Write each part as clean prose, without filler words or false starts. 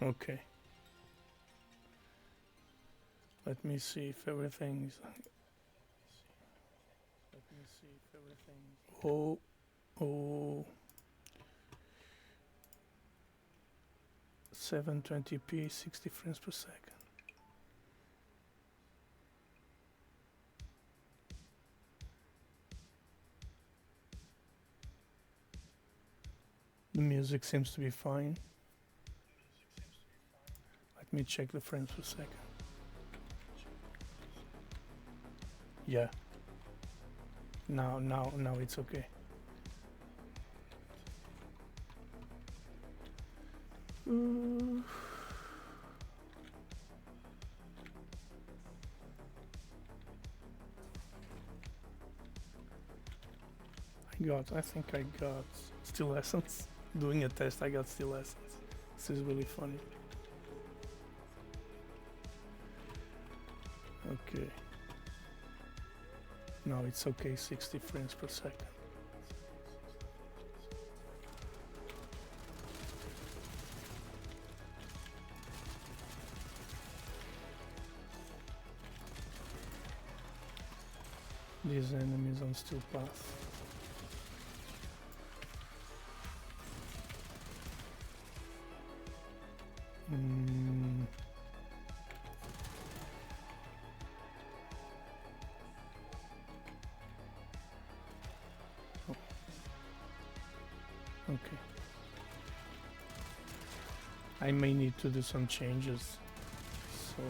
Okay. Let me see if everything's. Oh, oh. 720p, 60 frames per second. The music seems to be fine. Let me check the frames per second. Yeah. Now it's okay. I think I got still essence. Doing a test, I got still essence. This is really funny. Okay. No, it's okay, 60 frames per second. These enemies on still path. Okay. I may need to do some changes. So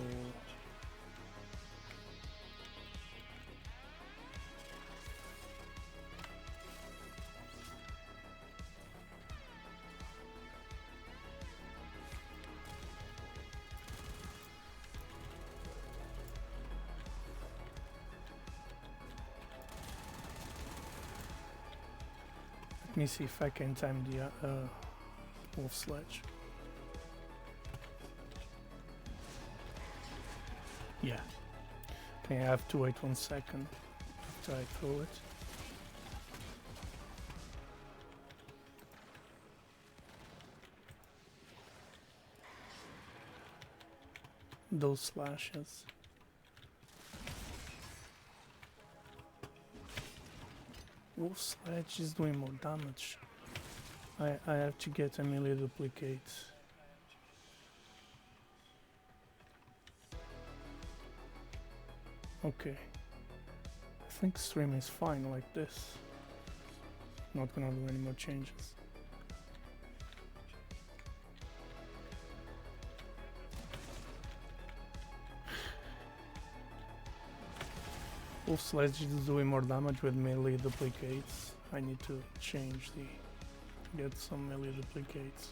let me see if I can time the wolf sledge. Yeah. Okay, I have to wait 1 second after I throw it. Those slashes. Wolf sledge is doing more damage. I have to get a melee duplicate. Okay. I think stream is fine like this. Not gonna do any more changes. Wolf sledge is doing more damage with melee duplicates. I need to change get some melee duplicates.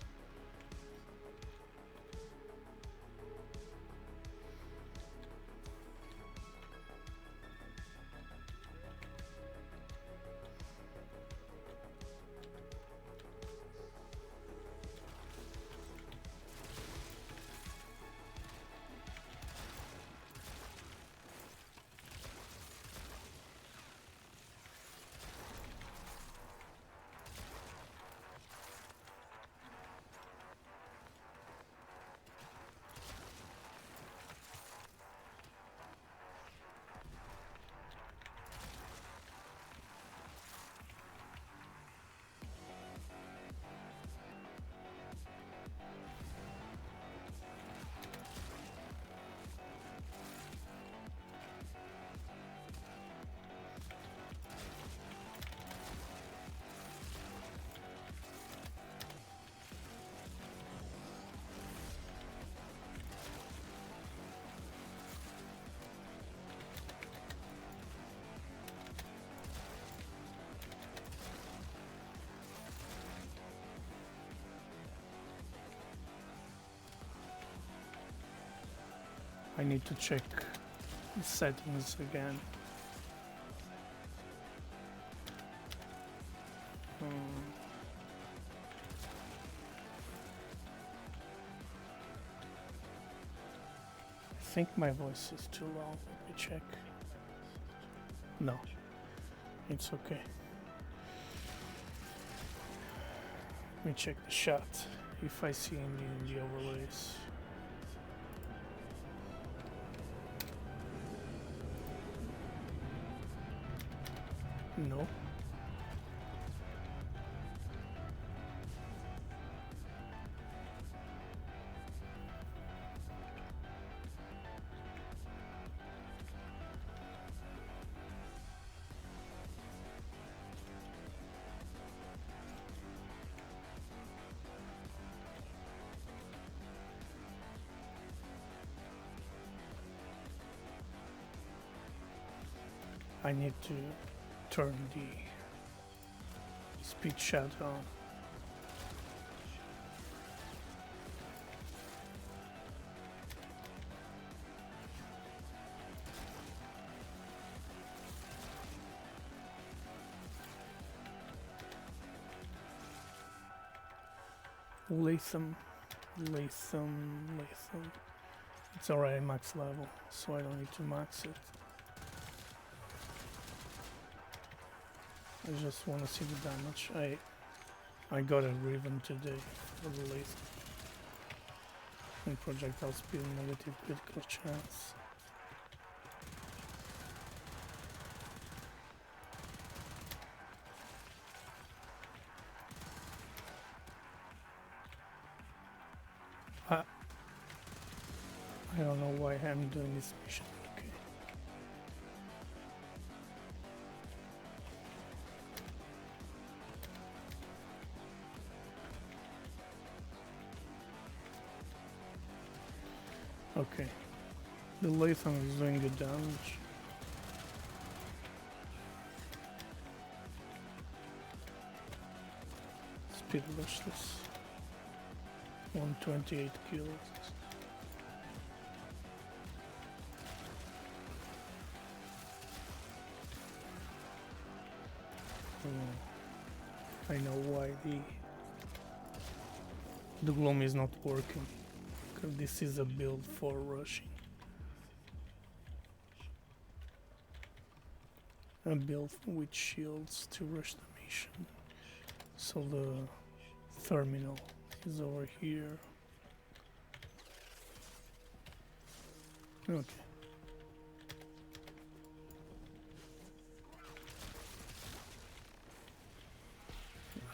I need to check the settings again. I think my voice is too loud. Let me check. No, it's okay. Let me check the shot. if I see any in the overlays. No. I need to turn the speed shot on. Latham. It's already max level, so I don't need to max it. I just want to see the damage. I got a Riven today for the Latham. And projectile speed, negative critical chance. I don't know why I'm doing this mission. Okay. Okay. The Latham is doing good damage. Speed rush this. 128 kills. I know why the gloom is not working, because this is a build for rushing. A build with shields to rush the mission. So the terminal is over here. Okay.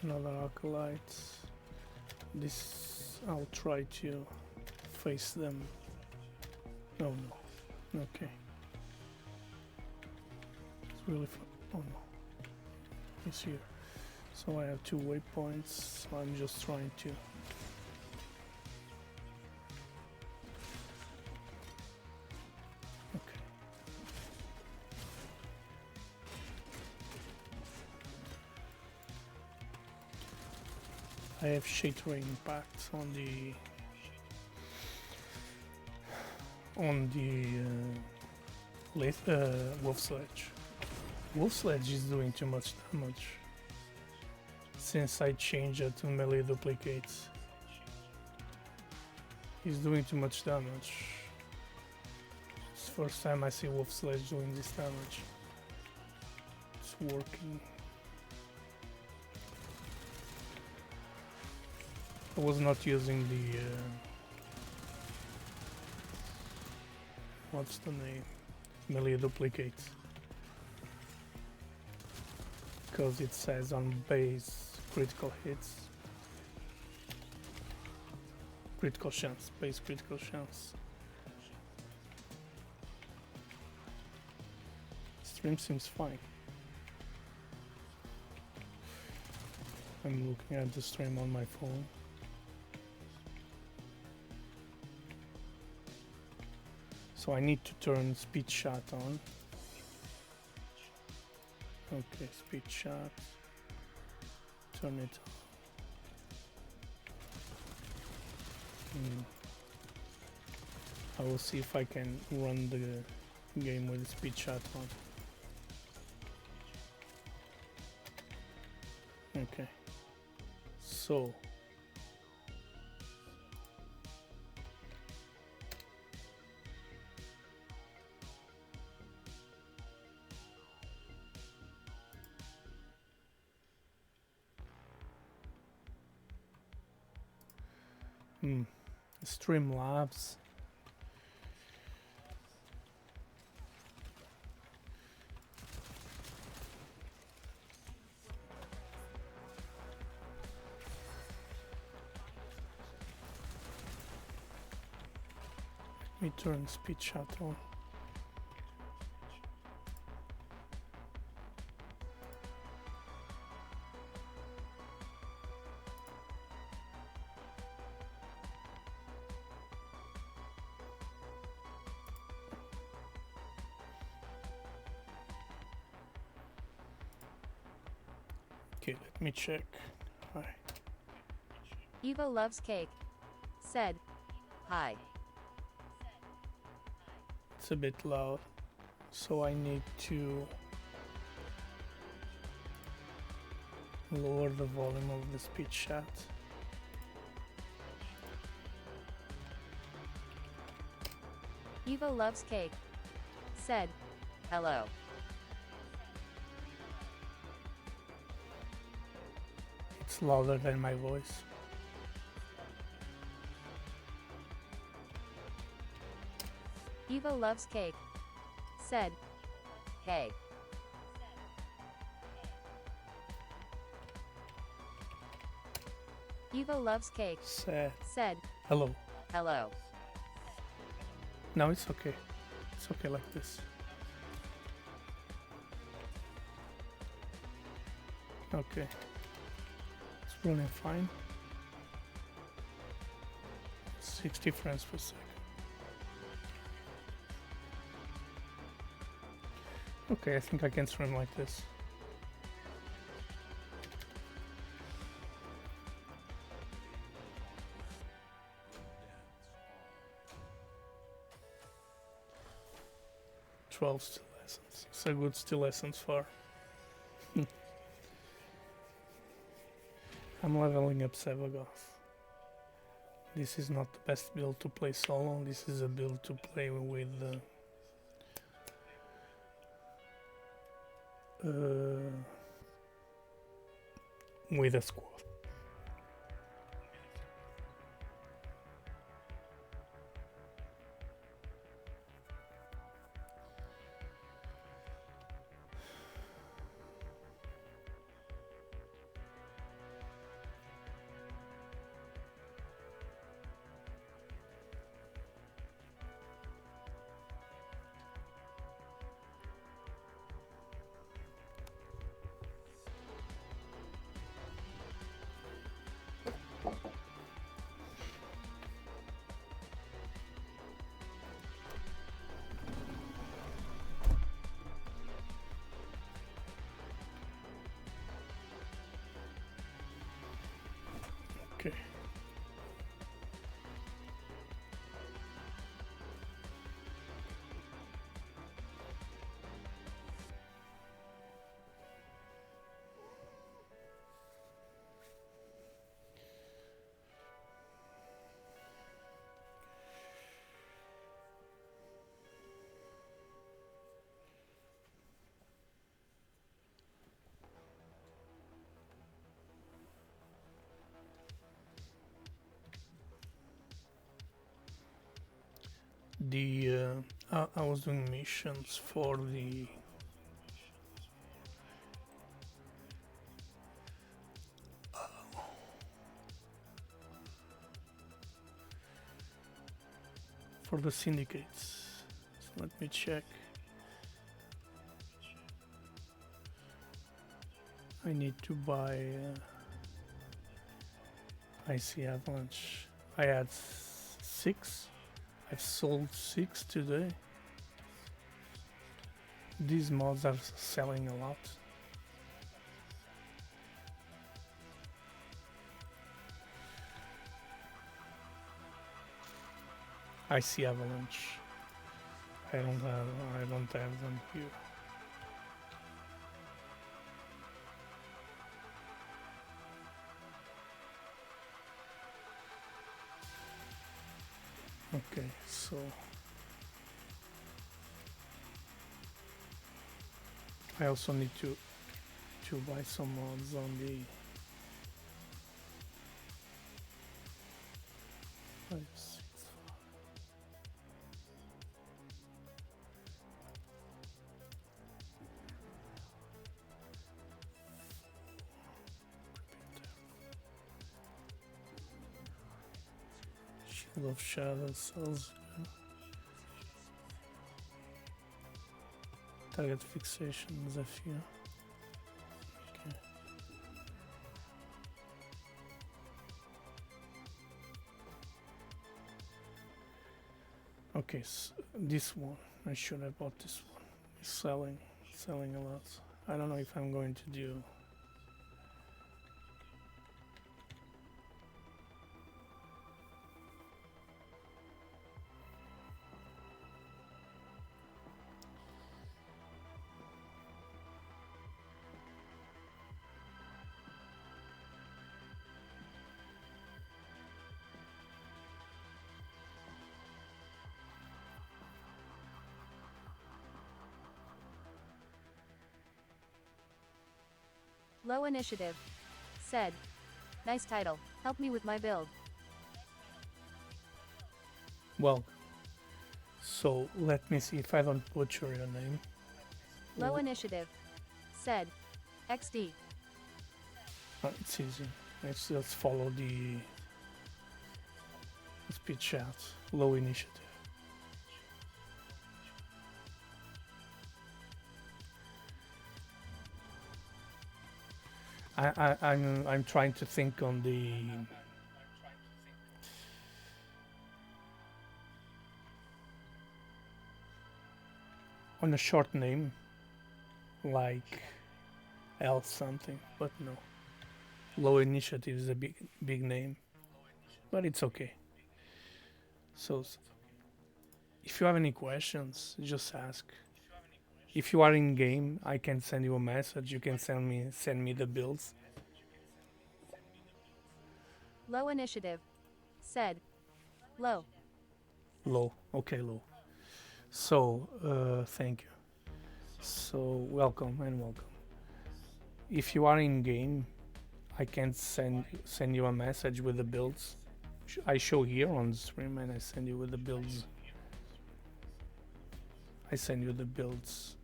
Another acolyte. This I'll try to face them. Oh no. Okay. It's really fun. Oh no. It's here. So I have 2 waypoints. So I'm just trying to. Okay. I have shade ray impact on the wolf sledge. Wolf sledge is doing too much damage since I changed it to melee duplicates. He's doing too much damage. It's the first time I see wolf sledge doing this damage. It's working. I was not using the what's the name? Melee duplicate, because it says on base critical hits, critical chance, base critical chance. Stream seems fine. I'm looking at the stream on my phone. So I need to turn speed shot on. Okay, speed shot. Turn it on. I will see if I can run the game with the speed shot on. Okay. So Streamlabs. Let me turn speed chat on. Okay, let me check. Hi. Eva loves cake. Said, hi. It's a bit loud, so I need to lower the volume of the speed chat. Eva loves cake. Said, hello. It's louder than my voice. Eva loves cake. Said, hey. Eva loves cake. Said, Hello. hello. Now it's okay. It's okay like this. Okay. It's running fine. 60 frames per second. Okay, I think I can stream like this. Still lessons. It's a good still lessons for. I'm leveling up Sevagoth. This is not the best build to play solo. This is a build to play with a squad. Okay. I was doing missions for the syndicates. So let me check. I need to buy IC Avalanche. I had 6. I've sold 6 today. These mods are selling a lot. IC Avalanche. I don't have them here. Okay, so I also need to buy some mods on Full of shadows, cells. Target fixation, Zephyr. Okay. Okay, so this one. I should have bought this one. It's selling a lot. I don't know if I'm going to do. Low initiative. Said. Nice title. Help me with my build. Well, so let me see if I don't butcher your name. Low initiative. Said. XD. It's easy. Let's just follow the speed chat. Low initiative. I'm trying to think on a short name like L something, but no. Low initiative is a big name, but it's okay. So if you have any questions, just ask. If you are in game, I can send you a message. You can send me the builds. Low initiative. Said. Low. Low. Okay, low. So thank you. So welcome and welcome. If you are in game, I can send you a message with the builds. I show here on the stream and I send you with the builds. I send you the builds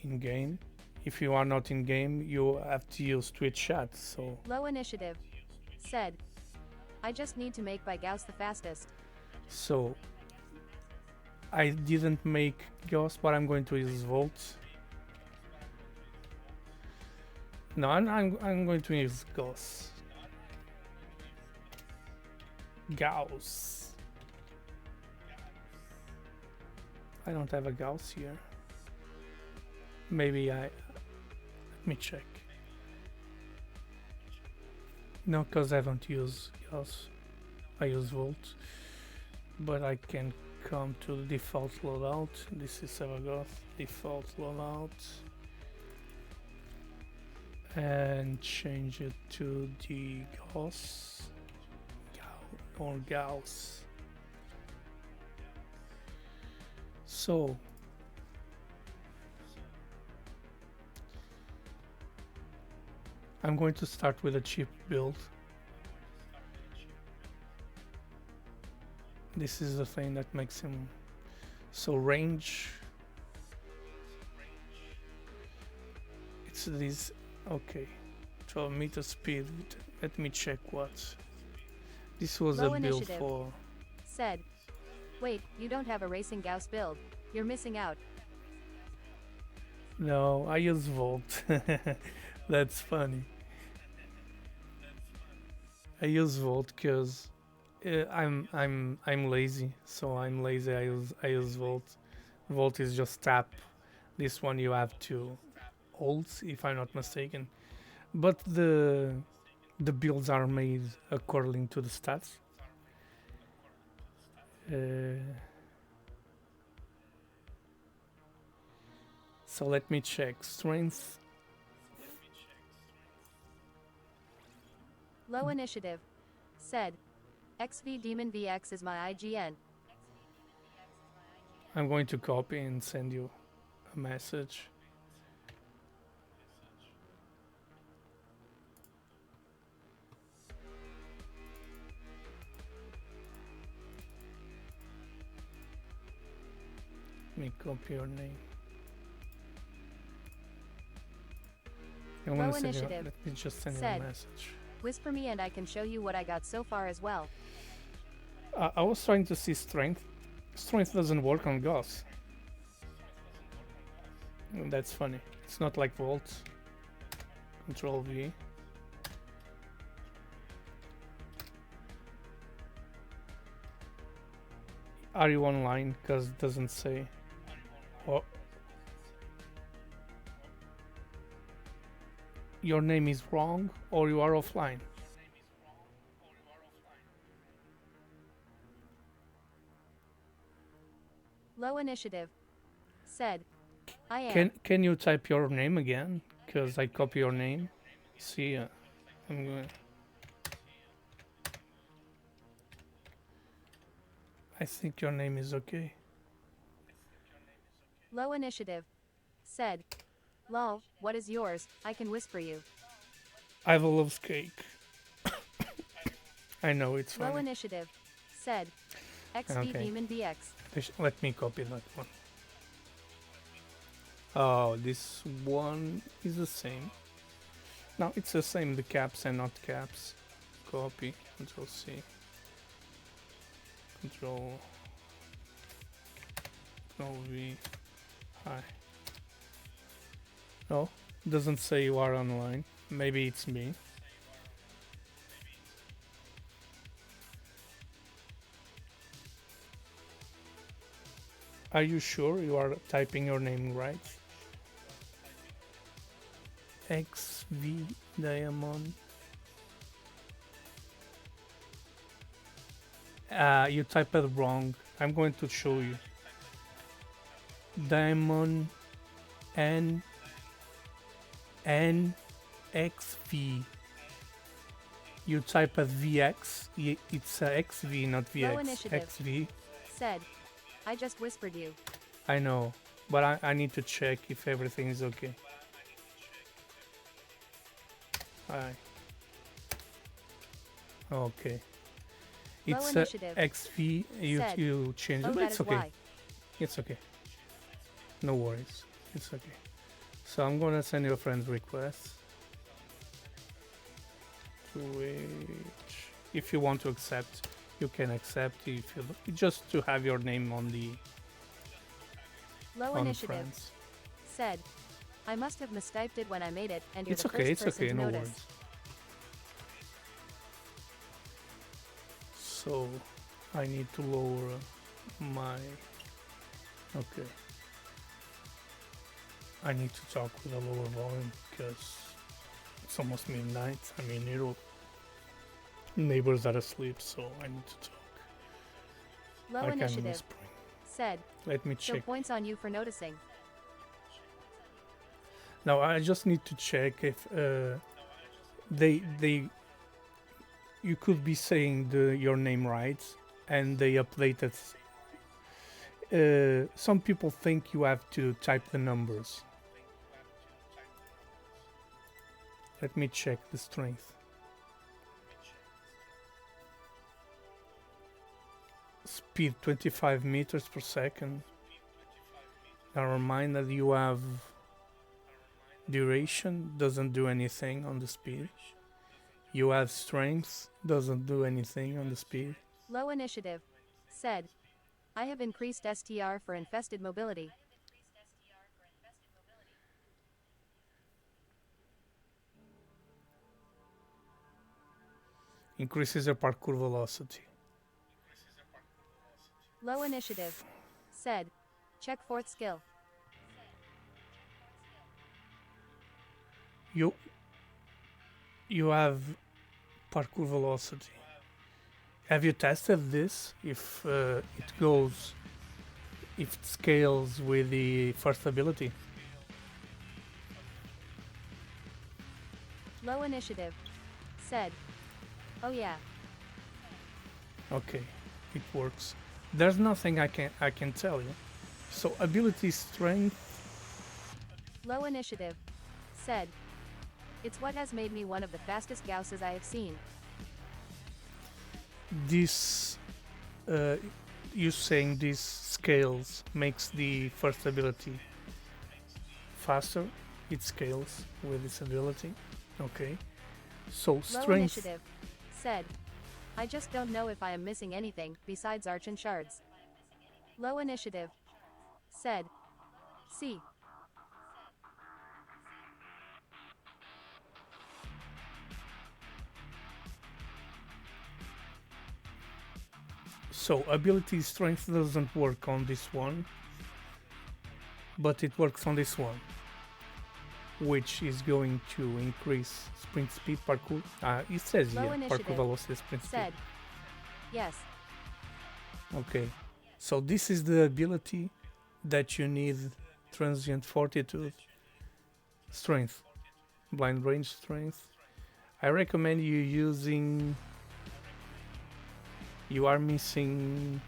in game. If you are not in game, you have to use Twitch chat. So low initiative. Said. I just need to make by Gauss the fastest. So I didn't make Gauss, but I'm going to use Volt. No, I'm going to use Gauss. Gauss. I don't have a Gauss here. Maybe let me check. No, because I don't use Gauss. I use Volt. But I can come to the default loadout. This is Savagoth default loadout. And change it to the Gauss. Or Gauss. So I'm going to start with a cheap build. This is the thing that makes him so range. It's this, okay, 12 meter speed. Let me check what. This was low a build initiative. for. Said. Wait, you don't have a racing Gauss build. You're missing out. No, I use Volt. That's funny. I use Volt because I'm lazy, so I'm lazy. I use Volt. Volt is just tap. This one you have to hold, if I'm not mistaken. But the builds are made according to the stats. So let me check. Strength. Low initiative. Said. XV Demon VX is my IGN. I'm going to copy and send you a message. Let me copy your name. Low initiative. Let me just send you Said. a message. Whisper me and I can show you what I got so far as well. I was trying to see strength. Strength doesn't work on Gauss. That's funny. It's not like volts. Control V. Are you online? Because it doesn't say. Oh, your name is wrong or you are offline. Low initiative. Said. I am. Can you type your name again? Because I copy your name. See, I'm going. I think your name is okay. Low initiative. Said. Lol, what is yours? I can whisper you. Iva loves cake. I know it's Low funny. initiative. Said. XV Okay. Demon DX. Let me copy that one. Oh, this one is the same. No, it's the same, the caps and not caps. Copy, Control C. Control V. Hi. No, doesn't say you are online. Maybe it's me. Are you sure you are typing your name right? XV Diamond. You typed it wrong. I'm going to show you. Diamond N XV. You type a VX. It's a XV, not Low VX. initiative. XV. Said. I just whispered you. I know, but I need to check if everything is okay. Hi. Okay. Low It's initiative. XV. Said. You change Oh, it, but that it's is okay. why. It's okay. No worries. It's okay. So I'm gonna send you a friend request. To which, if you want to accept, you can accept. If you just to have your name on the Low on initiative. friends. Said. I must have mistyped it when I made it, and you're It's the okay. first It's person okay. to No notice. worries. So I need to lower my. Okay. I need to talk with a lower volume because it's almost midnight. I mean, neighbors are asleep, so I need to talk. Low Like I'm initiative. whispering. Said. Let me So check. points on you for noticing. Now I just need to check if they you could be saying your name right, and they updated. Some people think you have to type the numbers. Let me check the strength. Speed 25 meters per second. Now remind that you have duration, doesn't do anything on the speed. You have strength, doesn't do anything on the speed. Low initiative. Said. I have increased STR for infested mobility. Increases your parkour velocity. Low initiative. Said. Check fourth skill. You have parkour velocity. Have you tested this? If if it scales with the first ability? Low initiative. Said. Oh yeah. Okay, it works. There's nothing I can tell you. So ability strength. Low initiative. Said. It's what has made me one of the fastest Gausses I have seen. This you saying these scales makes the first ability faster. It scales with this ability. Okay. So Low strength. initiative. Said. I just don't know if I am missing anything besides arch and shards. Low initiative. Said. C. So ability strength doesn't work on this one, but it works on this one, which is going to increase sprint speed, parkour. It says Low here, parkour initiative. velocity, sprint speed. Said. Yes. Okay, so this is the ability that you need: transient fortitude, strength, blind range strength. I recommend you using. You are missing.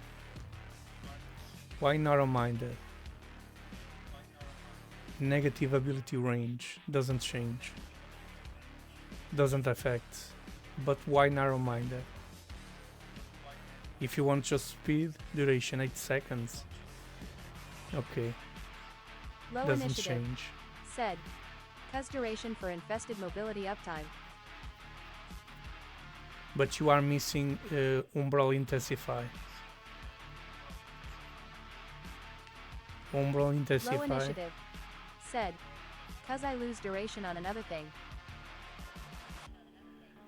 Why narrow-minded? Negative ability range doesn't change, doesn't affect, but why narrow-minded? If you want just speed, duration 8 seconds. Okay, Low doesn't initiative. change. Said. Cause duration for infested mobility uptime. But you are missing Umbral Intensify. Umbral Low Intensify. initiative. Said. Cause I lose duration on another thing.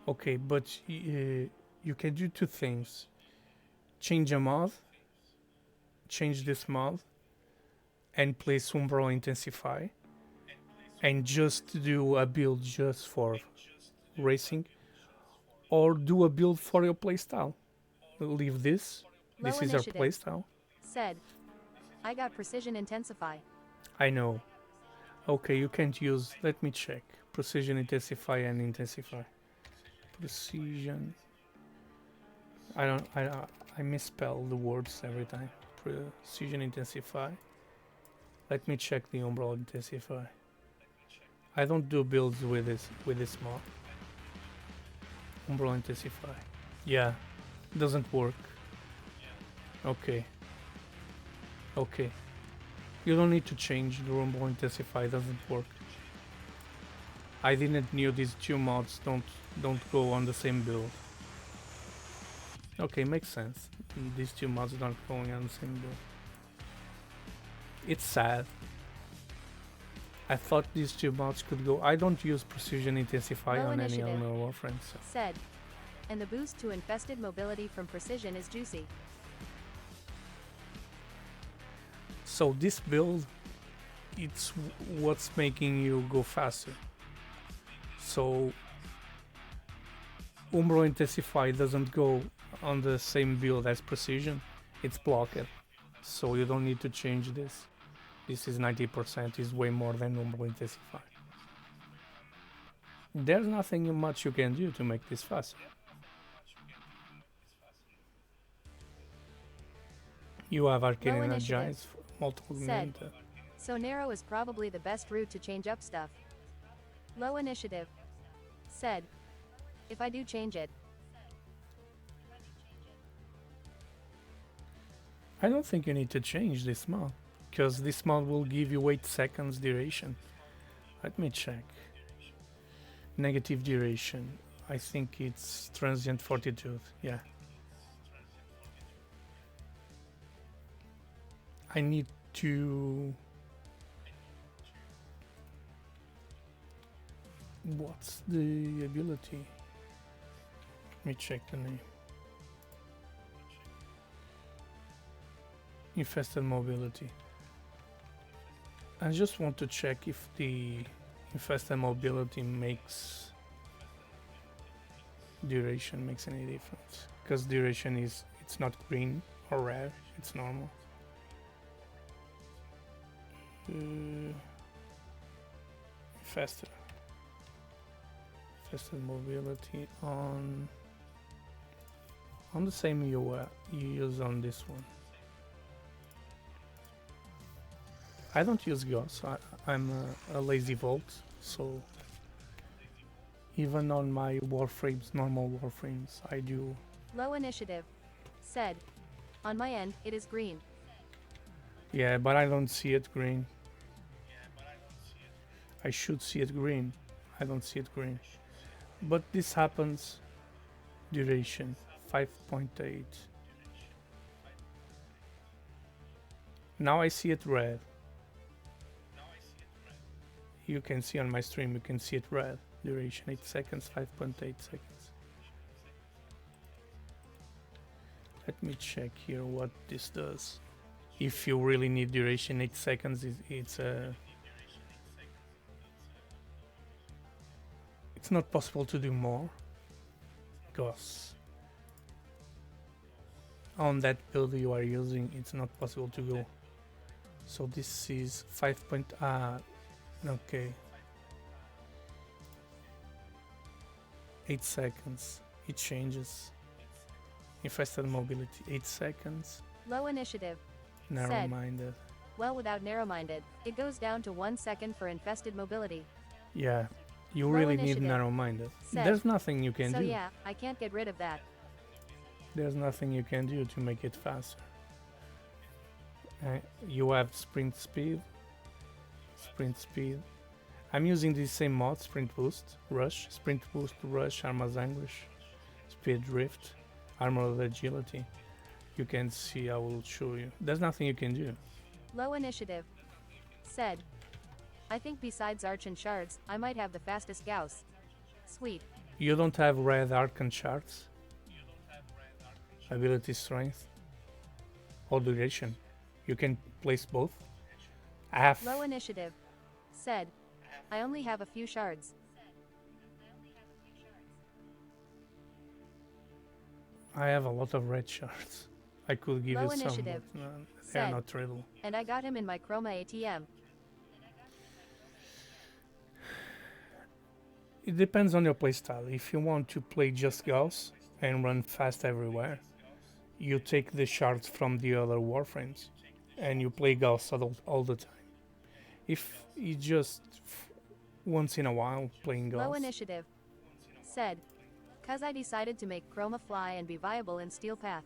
Okay, but you can do two things. Change a mod, change this mod, and place Umbral Intensify, and just do a build just for racing, or do a build for your playstyle. Leave this. Low This is our initiative. playstyle. Said. I got precision intensify. I know. Okay, you can't use. Let me check. Precision Intensify and Intensify. Precision. I misspell the words every time. Precision Intensify. Let me check the Umbral Intensify. I don't do builds with this mod. Umbral Intensify. Yeah, doesn't work. Okay. Okay. You don't need to change the Umbral Intensify. Doesn't work. I didn't knew these two mods don't go on the same build. Okay, makes sense. These two mods aren't going on the same build. It's sad. I thought these two mods could go. I don't use Precision Intensify Low on any initiative. other warframe. So. Said. And the boost to infested mobility from precision is juicy. So this build, it's what's making you go faster. So Umbral Intensify doesn't go on the same build as Precision. It's blocked. So you don't need to change this. This is 90%, is way more than Umbral Intensify. There's nothing much you can do to make this faster. You have Arcane Low initiative. Energize, multiple Said. mint, So narrow is probably the best route to change up stuff. Low initiative. Said. If I do change it. I don't think you need to change this mod, because this mod will give you 8 seconds duration. Let me check. Negative duration. I think it's transient fortitude. Yeah. I need to. What's the ability? Let me check the name. Infested mobility. I just want to check if the infested mobility makes duration makes any difference, because duration is, it's not green or red, it's normal. Infested mobility on the same you use on this one. I don't use Gauss. I'm a lazy Volt, so even on my warframes, normal warframes, I do. Low initiative. Said. On my end, it is green. Yeah, but I don't see it green. I should see it green. I don't see it green. But this happens. Duration 5.8. Now I see it red. You can see on my stream, you can see it red. Duration 8 seconds, 5.8 seconds. Let me check here what this does. If you really need duration 8 seconds, it's not possible to do more, because on that build you are using, it's not possible to go. So this is 5. Okay. 8 seconds. It changes. Infested mobility, 8 seconds. Low initiative. Narrow-minded. Well, without narrow-minded, it goes down to 1 second for infested mobility. Yeah, you Low really need initiative. narrow-minded. Said. There's nothing you can So do. yeah, I can't get rid of that. There's nothing you can do to make it faster. You have sprint speed. I'm using the same mod: sprint boost, rush, armor's anguish, speed drift, armor agility. You can see, I will show you. There's nothing you can do. Low initiative. Said. I think besides Arch and Shards, I might have the fastest Gauss. Sweet. You don't have red Archon shards, ability strength, or duration. You can place both. Low initiative. Said. I only have a few shards. I have a lot of red shards. I could give Low you some, initiative. but they are Said. not real. And I got him in my Chroma ATM. It depends on your playstyle. If you want to play just Gauss and run fast everywhere, you take the shards from the other warframes and you play Gauss all the time. If you just once in a while playing Gauss. Low initiative. Said. Cause I decided to make Chroma fly and be viable in Steel Path.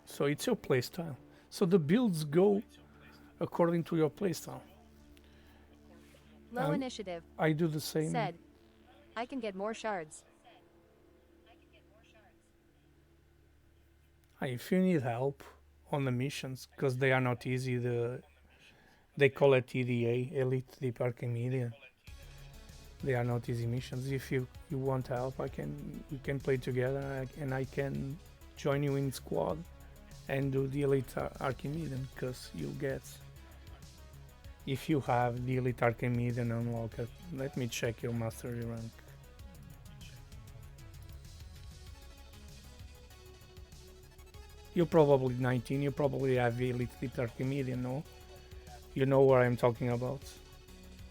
So it's your playstyle. So the builds go according to your playstyle. Low initiative. I do the same. Said. I can get more shards. If you need help on the missions, because they are not easy, they call it EDA, Elite Deep Archimedia. They are not easy missions. If you want help, we can play together, and I can join you in squad and do the Elite Archimedean, because you'll get, if you have the Elite Archimedean unlocked. Let me check your mastery rank. You're probably 19, you probably have the Elite Deep Archimedean, no? You know what I'm talking about.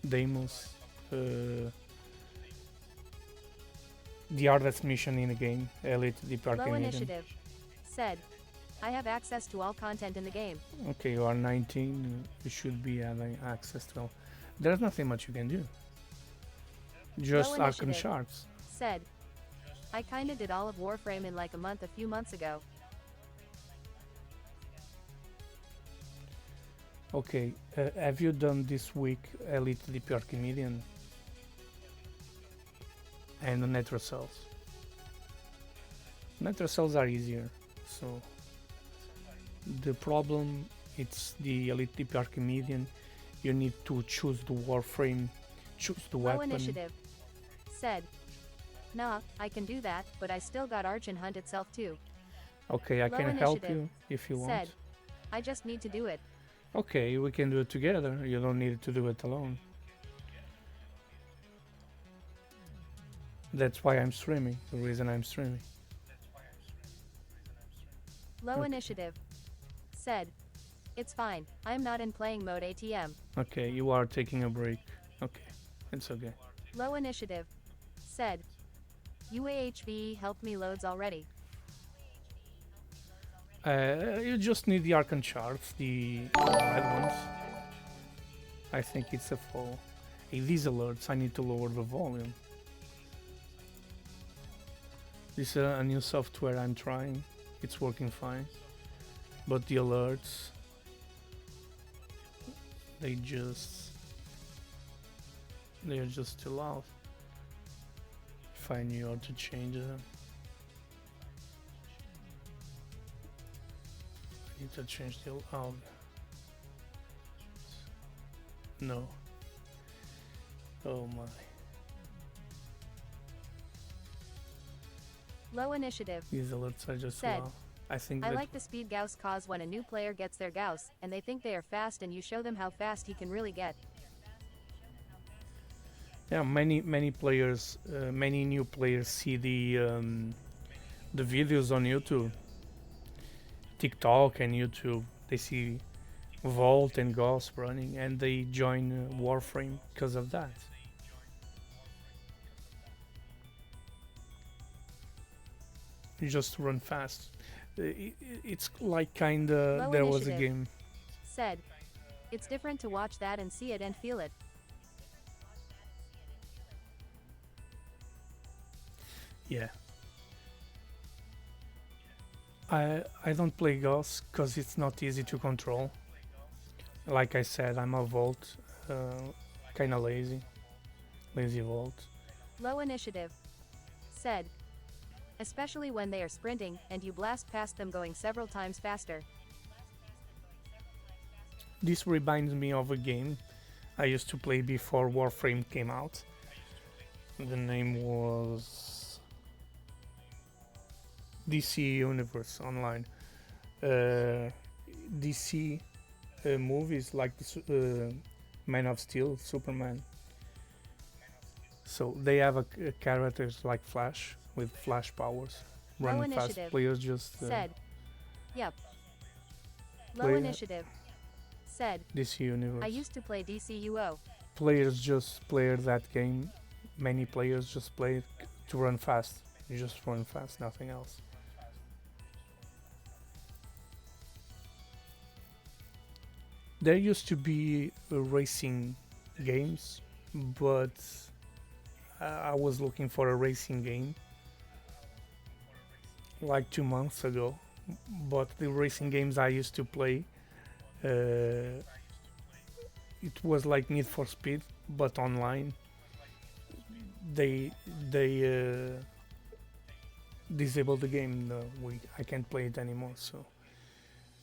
Deimos. The hardest mission in the game, Elite Deep Low Archimedean. initiative. Said. I have access to all content in the game. Okay, you are 19, you should be having access to all. There's nothing much you can do. Just Low Archon initiative. shards. Said. I kinda did all of Warframe in like a few months ago. Okay, have you done this week Elite Deep Archimedean and the Nether Cells? Nether Cells are easier, so the problem, it's the Elite Deep Archimedean. You need to choose the warframe, choose the Low weapon. initiative. Said. Nah, I can do that, but I still got Arch and Hunt itself too. Okay, I Low can help initiative. you if you want. Said. I just need to do it. Okay, we can do it together. You don't need to do it alone. That's why I'm streaming. The reason I'm streaming. Low Okay. initiative. Said. It's fine. I'm not in playing mode ATM. Okay, you are taking a break. Okay, it's okay. Low initiative. Said. UAHV helped me loads already. You just need the Archon charts, the red ones. I think it's a fall. Hey, these alerts, I need to lower the volume. This is a new software I'm trying. It's working fine. But the alerts, they're just too loud. If I knew how to change them. Need to change the no. Oh my. Low initiative. These alerts are just Said. wow. I think I that like the speed Gauss cause when a new player gets their Gauss, and they think they are fast and you show them how fast he can really get. yeah, many players, many new players see the videos on YouTube, TikTok and YouTube. They see Vault and Gauss running, and they join Warframe because of that. You just run fast. It's like kinda Low there was a initiative. game. Said. It's different to watch that and see it and feel it. Yeah. I don't play Gauss because it's not easy to control. Like I said, I'm a Vault, kind of lazy Vault. Low initiative. Said. Especially when they are sprinting, and you blast past them going several times faster. This reminds me of a game I used to play before Warframe came out. The name was DC Universe Online. DC movies like the Man of Steel, Superman. So they have characters like Flash with Flash powers, Low running fast. initiative. Players just Said. Yep. Low play initiative. Said. DC Universe. I used to play DCUO. Players just play that game. Many players just play it to run fast. You just run fast, nothing else. There used to be racing games, but I was looking for a racing game like 2 months ago. But the racing games I used to play, uh, it was like Need for Speed, but online. They they disabled the game. I can't play it anymore. So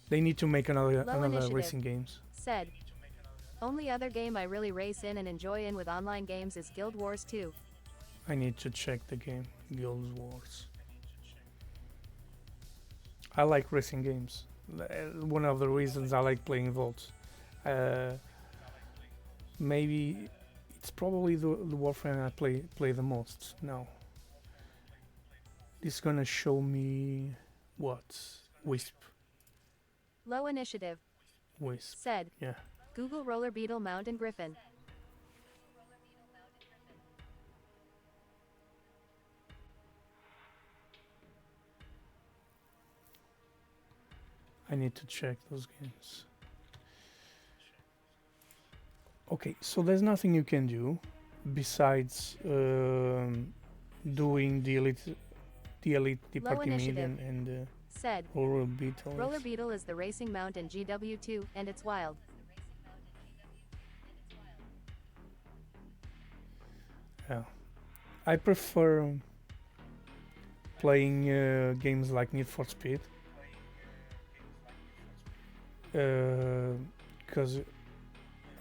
they need to make Low another initiative. racing games. Said. Only other game I really race in and enjoy in with online games is Guild Wars 2. I need to check the game, Guild Wars. I like racing games. One of the reasons I like playing Vault. Uh, Maybe it's probably the Warframe I play the most now. It's gonna show me what Wisp. Low initiative. Wisp. Said. Yeah. Google Roller Beetle Mountain Griffin. I need to check those games. Okay, so there's nothing you can do besides doing the elite Party initiative. Median and Said. Roller Beetle. Roller Beetle is the racing mount in GW2, and it's wild. Yeah. I prefer playing games like Need for Speed because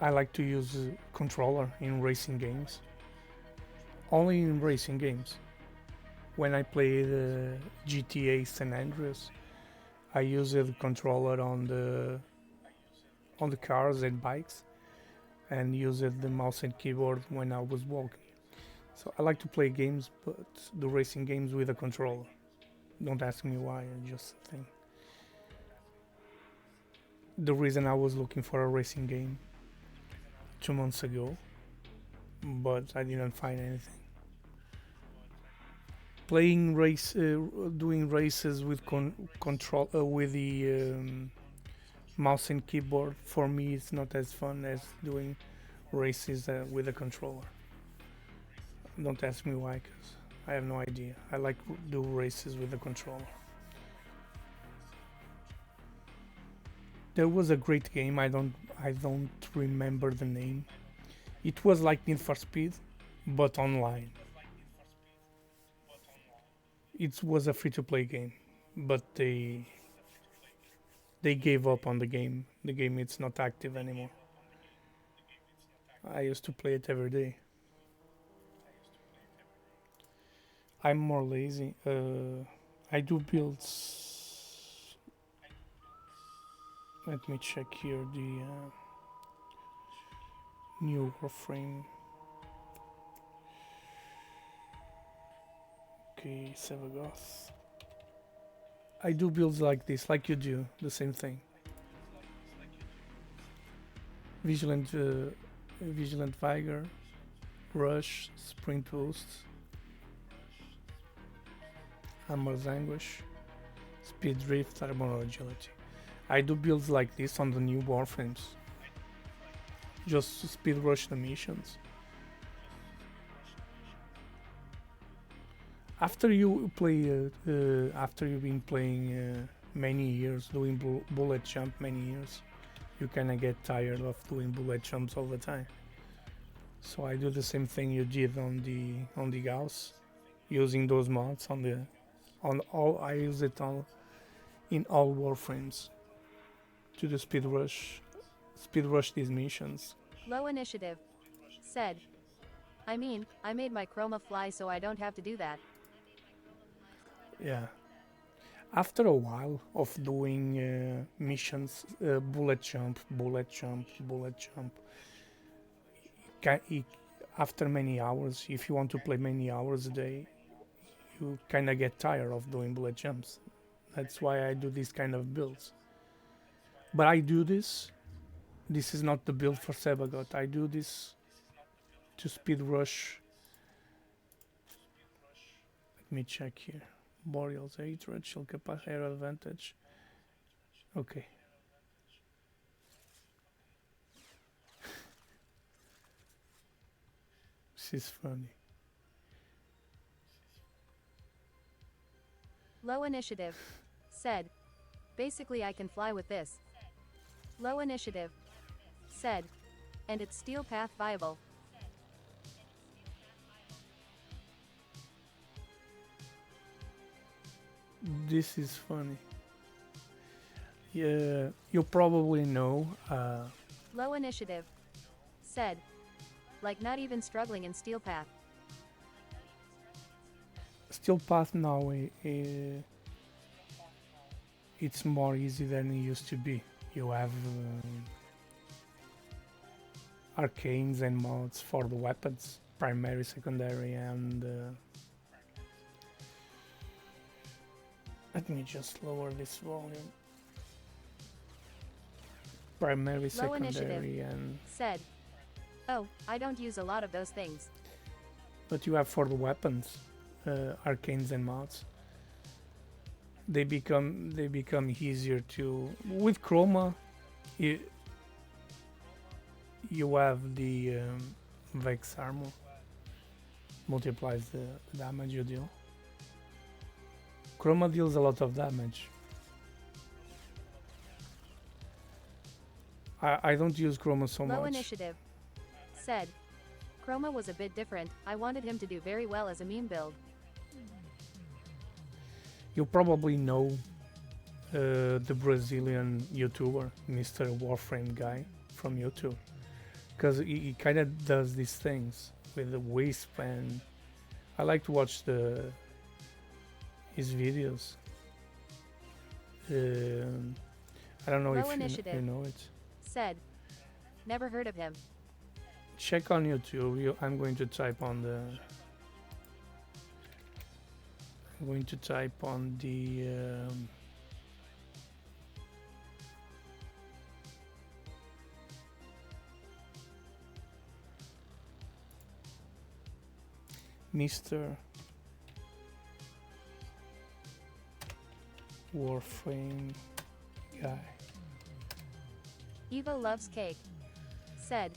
I like to use controller in racing games. Only in racing games. When I play the GTA San Andreas, I use the controller on the cars and bikes, and use the mouse and keyboard when I was walking. So I like to play games, but the racing games with a controller. Don't ask me why, it's just a thing. The reason I was looking for a racing game 2 months ago, but I didn't find anything. Doing races with control with the mouse and keyboard, for me it's not as fun as doing races with a controller. Don't ask me why, because I have no idea. I like do races with a controller. There was a great game. I don't remember the name. It was like Need for Speed, but online. It was a free-to-play game, but They gave up on the game. The game it's not active anymore. I used to play it every day. I'm more lazy. I do builds. Let me check here the new warframe. Okay, Sevagoth. I do builds like this, like you do, the same thing. Vigilant, Vigilant Vigor, Rush, Sprint Boost, Hammer's Anguish, Speed Drift, Armor Agility. I do builds like this on the new warframes, just to speed rush the missions. After you play, after you've been playing many years, doing bullet jump many years, you kinda get tired of doing bullet jumps all the time. So I do the same thing you did on the Gauss, using those mods on all. I use it all in all warframes to the speed rush these missions. Low initiative. Said. I mean, I made my chroma fly so I don't have to do that. Yeah. After a while of doing missions, bullet jump, bullet jump, bullet jump, it, after many hours, if you want to play many hours a day, you kind of get tired of doing bullet jumps. That's why I do these kind of builds. But I do this. This is not the build for Sebagot. I do this to speed rush. Let me check here. Boreal's hatred, shield capacity, air advantage. Okay. This is funny. Low initiative. Said. Basically I can fly with this. Low initiative. Said. And it's steel path viable. This is funny. Yeah, you probably know. Low initiative. Said. Like not even struggling in steel path. Steel Path now, it's more easy than it used to be. You have arcanes and mods for the weapons, primary, secondary, and let me just lower this volume. Primary, Low secondary, initiative. and Said. Oh, I don't use a lot of those things. but you have for the weapons, arcanes and mods. They become easier to with chroma. You have the Vex armor multiplies the damage you deal. Chroma deals a lot of damage. I don't use chroma so Low much. initiative. Said. Chroma was a bit different. I wanted him to do very well as a meme build. You probably know the Brazilian YouTuber, Mr. Warframe guy from YouTube, because he kind of does these things with the wisp, and I like to watch his videos. I don't know Low if initiative. you know it. Said. Never heard of him. Check on YouTube. I'm going to type on the. I'm going to type on the. Mr. Warframe guy. Eva loves cake. Said.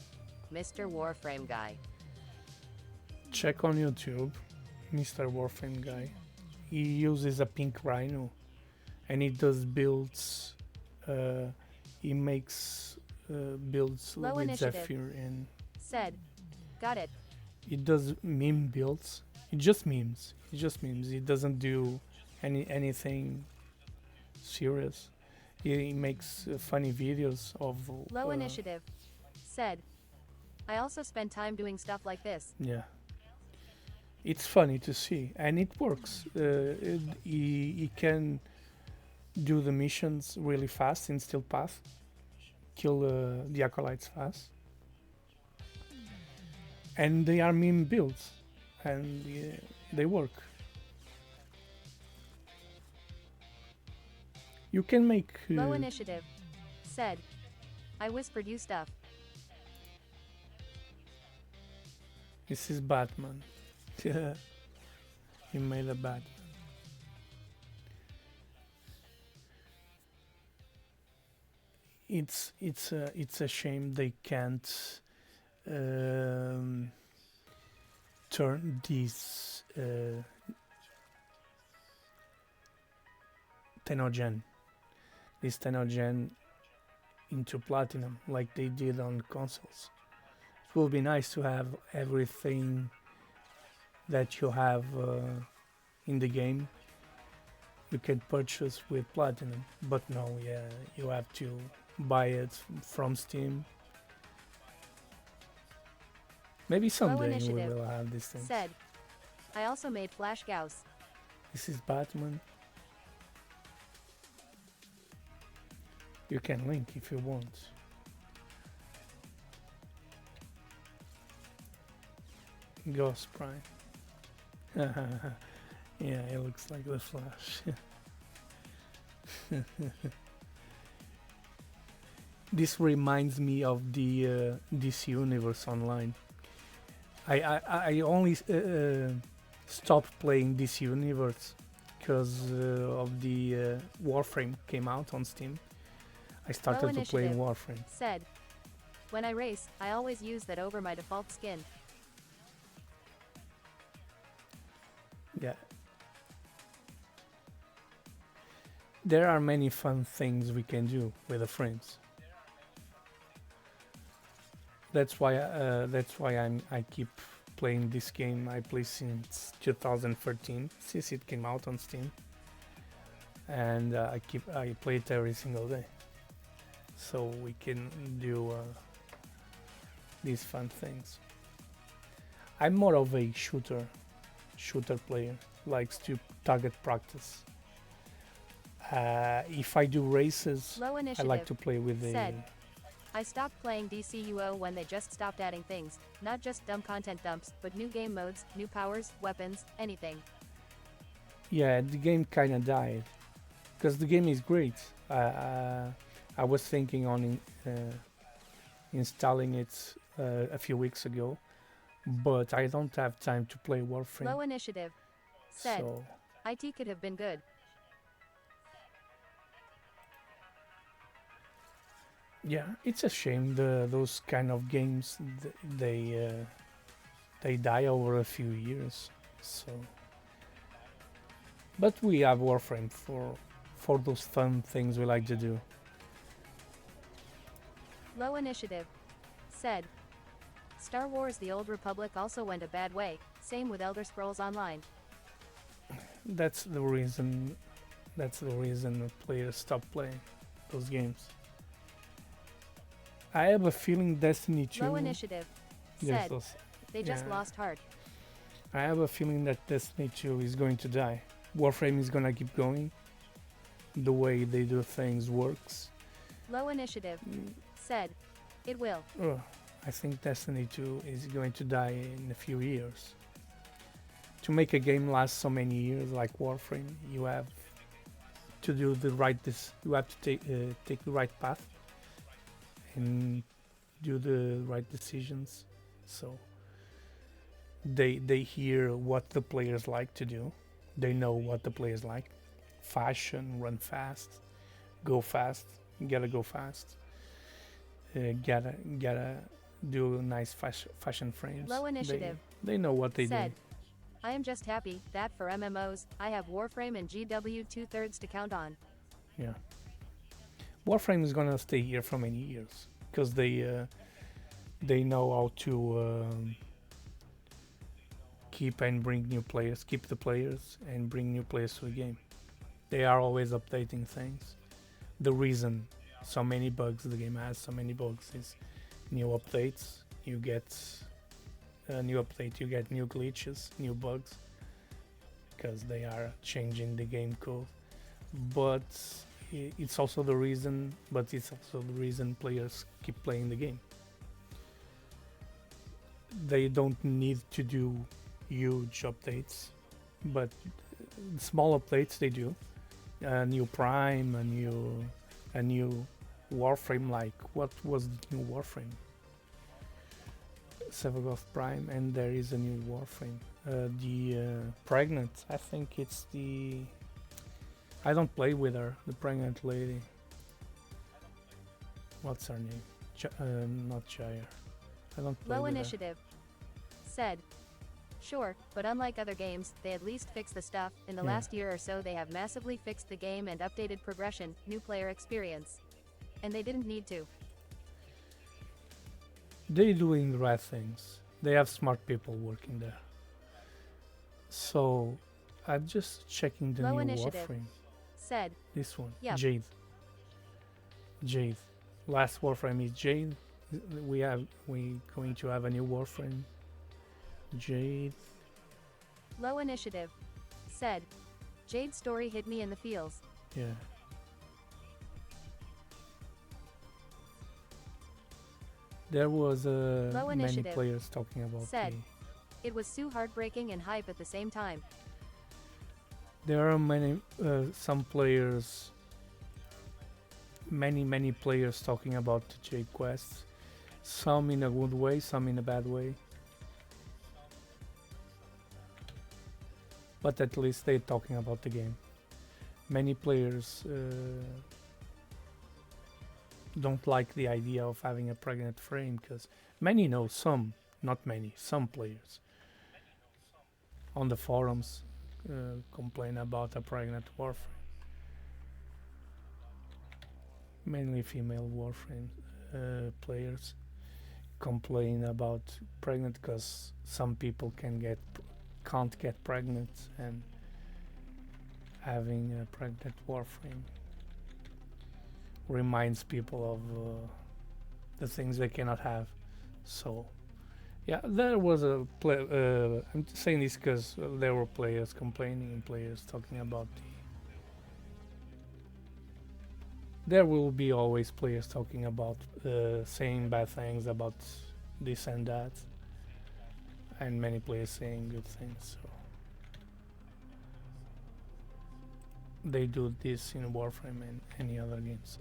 Mr. Warframe guy. Check on YouTube, Mr. Warframe guy. He uses a pink rhino, and he does builds. He makes builds Low with initiative. Zephyr, and Said. Got it. he does meme builds. He just memes. He just memes. He doesn't do anything serious. He makes funny videos of Low initiative. Said. I also spend time doing stuff like this. yeah. It's funny to see, and it works. He can do the missions really fast in Steel Path, kill the acolytes fast, and they are meme builds, and they work. You can make. Low initiative. Said. I whispered you stuff. This is Batman. He made a Batman. It's a shame they can't turn this 10 this 10 into platinum like they did on consoles. It will be nice to have everything that you have in the game you can purchase with platinum, but no, yeah, you have to buy it from Steam. Maybe someday we initiative. will have these things. Said. I also made Flash Gauss. This is Batman. You can link if you want. Ghost Prime. Yeah, it looks like the Flash. This reminds me of the DC Universe Online. I only stopped playing DC Universe because of the Warframe came out on Steam. I started to play Warframe. Said. When I race, I always use that over my default skin. Yeah. There are many fun things we can do with the frames. That's why I keep playing this game. I play since 2013, since it came out on Steam, and I play it every single day. So we can do these fun things. I'm more of a shooter player, likes to target practice. If I do races, I like to play with the. I stopped playing DCUO when they just stopped adding things, not just dumb content dumps, but new game modes, new powers, weapons, anything. Yeah, the game kind of died, because the game is great. I was thinking on installing it a few weeks ago, but I don't have time to play Warframe. Low initiative. Said. So IT could have been good. yeah, it's a shame those kind of games they die over a few years. So, but we have Warframe for those fun things we like to do. Low initiative. Said. Star Wars The Old Republic also went a bad way, same with Elder Scrolls Online. That's the reason players stop playing those games. I have a feeling Destiny 2. Low initiative. Yes, Said. They just lost heart. I have a feeling that Destiny 2 is going to die. Warframe is gonna keep going. The way they do things works. Low initiative. Said. It will. I think Destiny 2 is going to die in a few years. To make a game last so many years like Warframe, you have to do you have to take the right path and do the right decisions. So they hear what the players like to do. They know what the players like. Fashion, run fast, go fast, gotta go fast. Gotta do nice fashion frames. Low initiative. They know what they Said. do. I am just happy that for MMOs, I have Warframe and GW 2/3 to count on. Yeah. Warframe is gonna stay here for many years because they know how to keep the players and bring new players to the game. They are always updating things. the reason so many bugs the game has so many bugs is new updates. You get a new update, you get new glitches, new bugs, because they are changing the game code. But it's also the reason. But it's also the reason players keep playing the game. They don't need to do huge updates, but small updates they do. A new Prime, a new warframe. Like what was the new warframe? Sevagoth Prime, and there is a new warframe. The pregnant. I think it's the. I don't play with her. The pregnant lady. What's her name? Not Shire. I don't play Low with initiative. Said. Sure, but unlike other games, they at least fix the stuff. In the Yeah. last year or so, they have massively fixed the game and updated progression, new player experience. And they didn't need to. her. They're doing the right things. They have smart people working there. So, I'm just checking the Low new initiative. warframe. Said. This one, Yep. Jade. Jade. Last warframe is Jade. We going to have a new warframe. Jade. Low initiative. Said. Jade's story hit me in the feels. Yeah. There was Low many initiative. players talking about Said. the. It was so heartbreaking and hype at the same time. There are some players, many players talking about the Jade quests. Some in a good way, some in a bad way. But at least they're talking about the game. Many players don't like the idea of having a pregnant frame because many know, some, not many, some players on the forums complain about a pregnant warframe. Mainly female warframe players complain about pregnant because some people can't get pregnant, and having a pregnant warframe reminds people of the things they cannot have. So yeah, there was a I'm saying this because there were players complaining and players talking about there will be always players talking about saying bad things about this and that, and many players saying good things. So they do this in Warframe and any other games.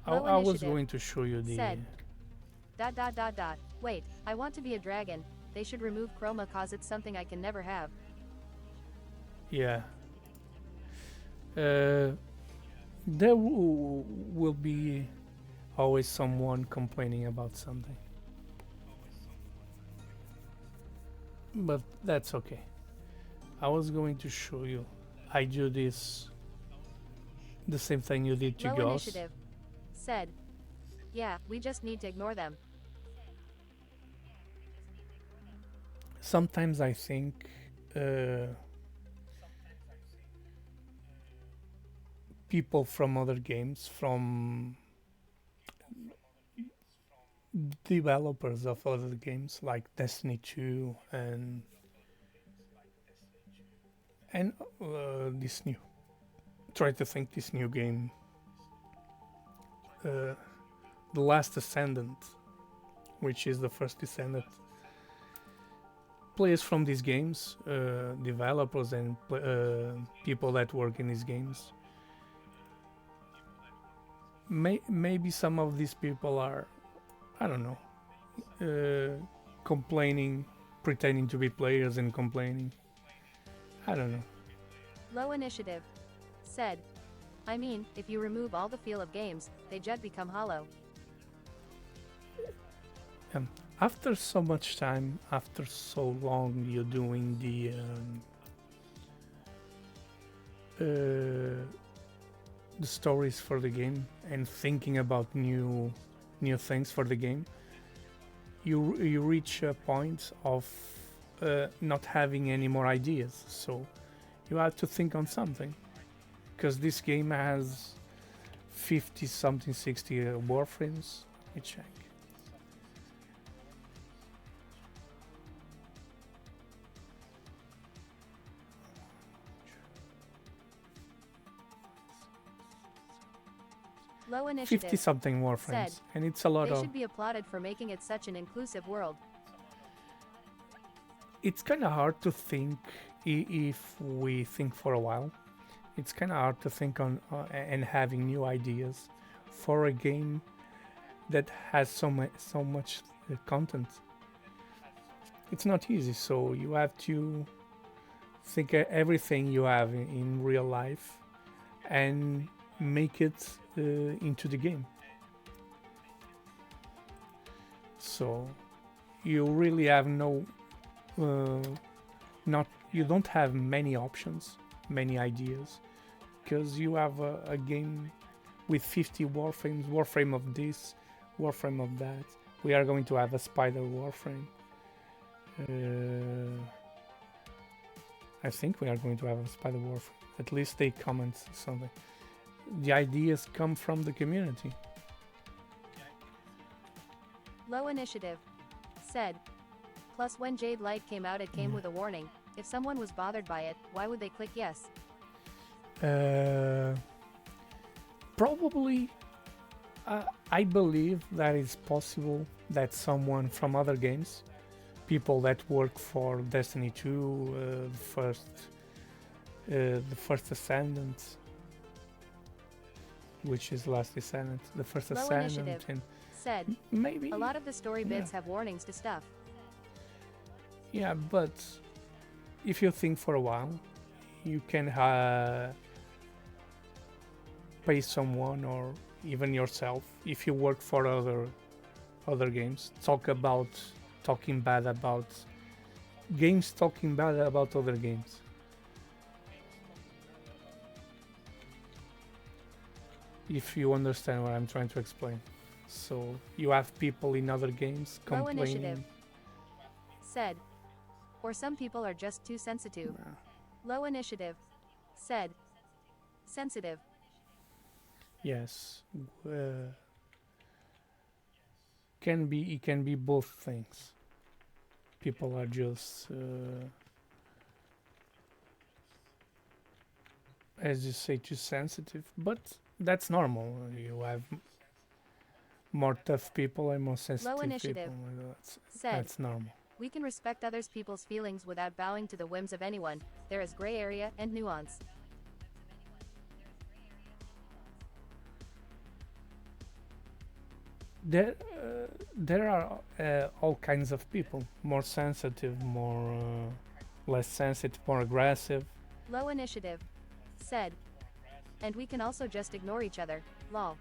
Low I was initiative. going to show you the. Said. ... Wait, I want to be a dragon. They should remove chroma cause it's something I can never have. Yeah. There will be always someone complaining about something. But that's okay. I was going to show you. I do this. The same thing you did to Low Ghost. initiative. Said. Yeah, we just need to ignore them. Sometimes I think people from other games, from developers of other games like Destiny 2 and this new. Try to think this new game, The Last Descendant, which is the first Descendant. Players from these games, developers and people that work in these games. Maybe some of these people are, I don't know, complaining, pretending to be players and complaining. I don't know. Low initiative. Said. I mean, if you remove all the feel of games, they just become hollow. After so much time, after so long, you're doing the stories for the game and thinking about new things for the game. You reach a point of not having any more ideas, so you have to think on something, because this game has 50 something 60 warframes. Let me check. Low 50 initiative. something warframes, Said, and it's a lot they of. should be applauded for making it such an inclusive world. It's kind of hard to think if we think for a while. It's kind of hard to think on and having new ideas for a game that has so much content. It's not easy, so you have to think everything you have in real life and make it into the game. So you really have not you don't have many options, many ideas, because you have a game with 50 warframes, warframe of this, warframe of that. We are going to have a spider warframe. I think we are going to have a spider warframe. At least they comment something. The ideas come from the community. Low initiative. Said, plus when Jade Light came out it came with a warning. If someone was bothered by it, why would they click yes? Probably, I believe that it's possible that someone from other games, people that work for Destiny 2, the first Ascendant, which is Last Descendant, the first Low Ascendant, initiative. and Said, maybe a lot of the story bits have warnings to stuff. Yeah, but if you think for a while, you can pay someone or even yourself if you work for other games. Talking bad about games, talking bad about other games. If you understand what I'm trying to explain. So you have people in other games Low complaining. initiative. Said, or some people are just too sensitive. Low initiative. Said, sensitive. Yes, it can be both things. People are just, as you say, too sensitive, but that's normal. You have more tough people and more sensitive initiative. people. Said, That's normal. we can respect others people's feelings without bowing to the whims of anyone. There is gray area and nuance. There are all kinds of people. More sensitive, more less sensitive, more aggressive. Low initiative. Said, and we can also just ignore each other. Lol.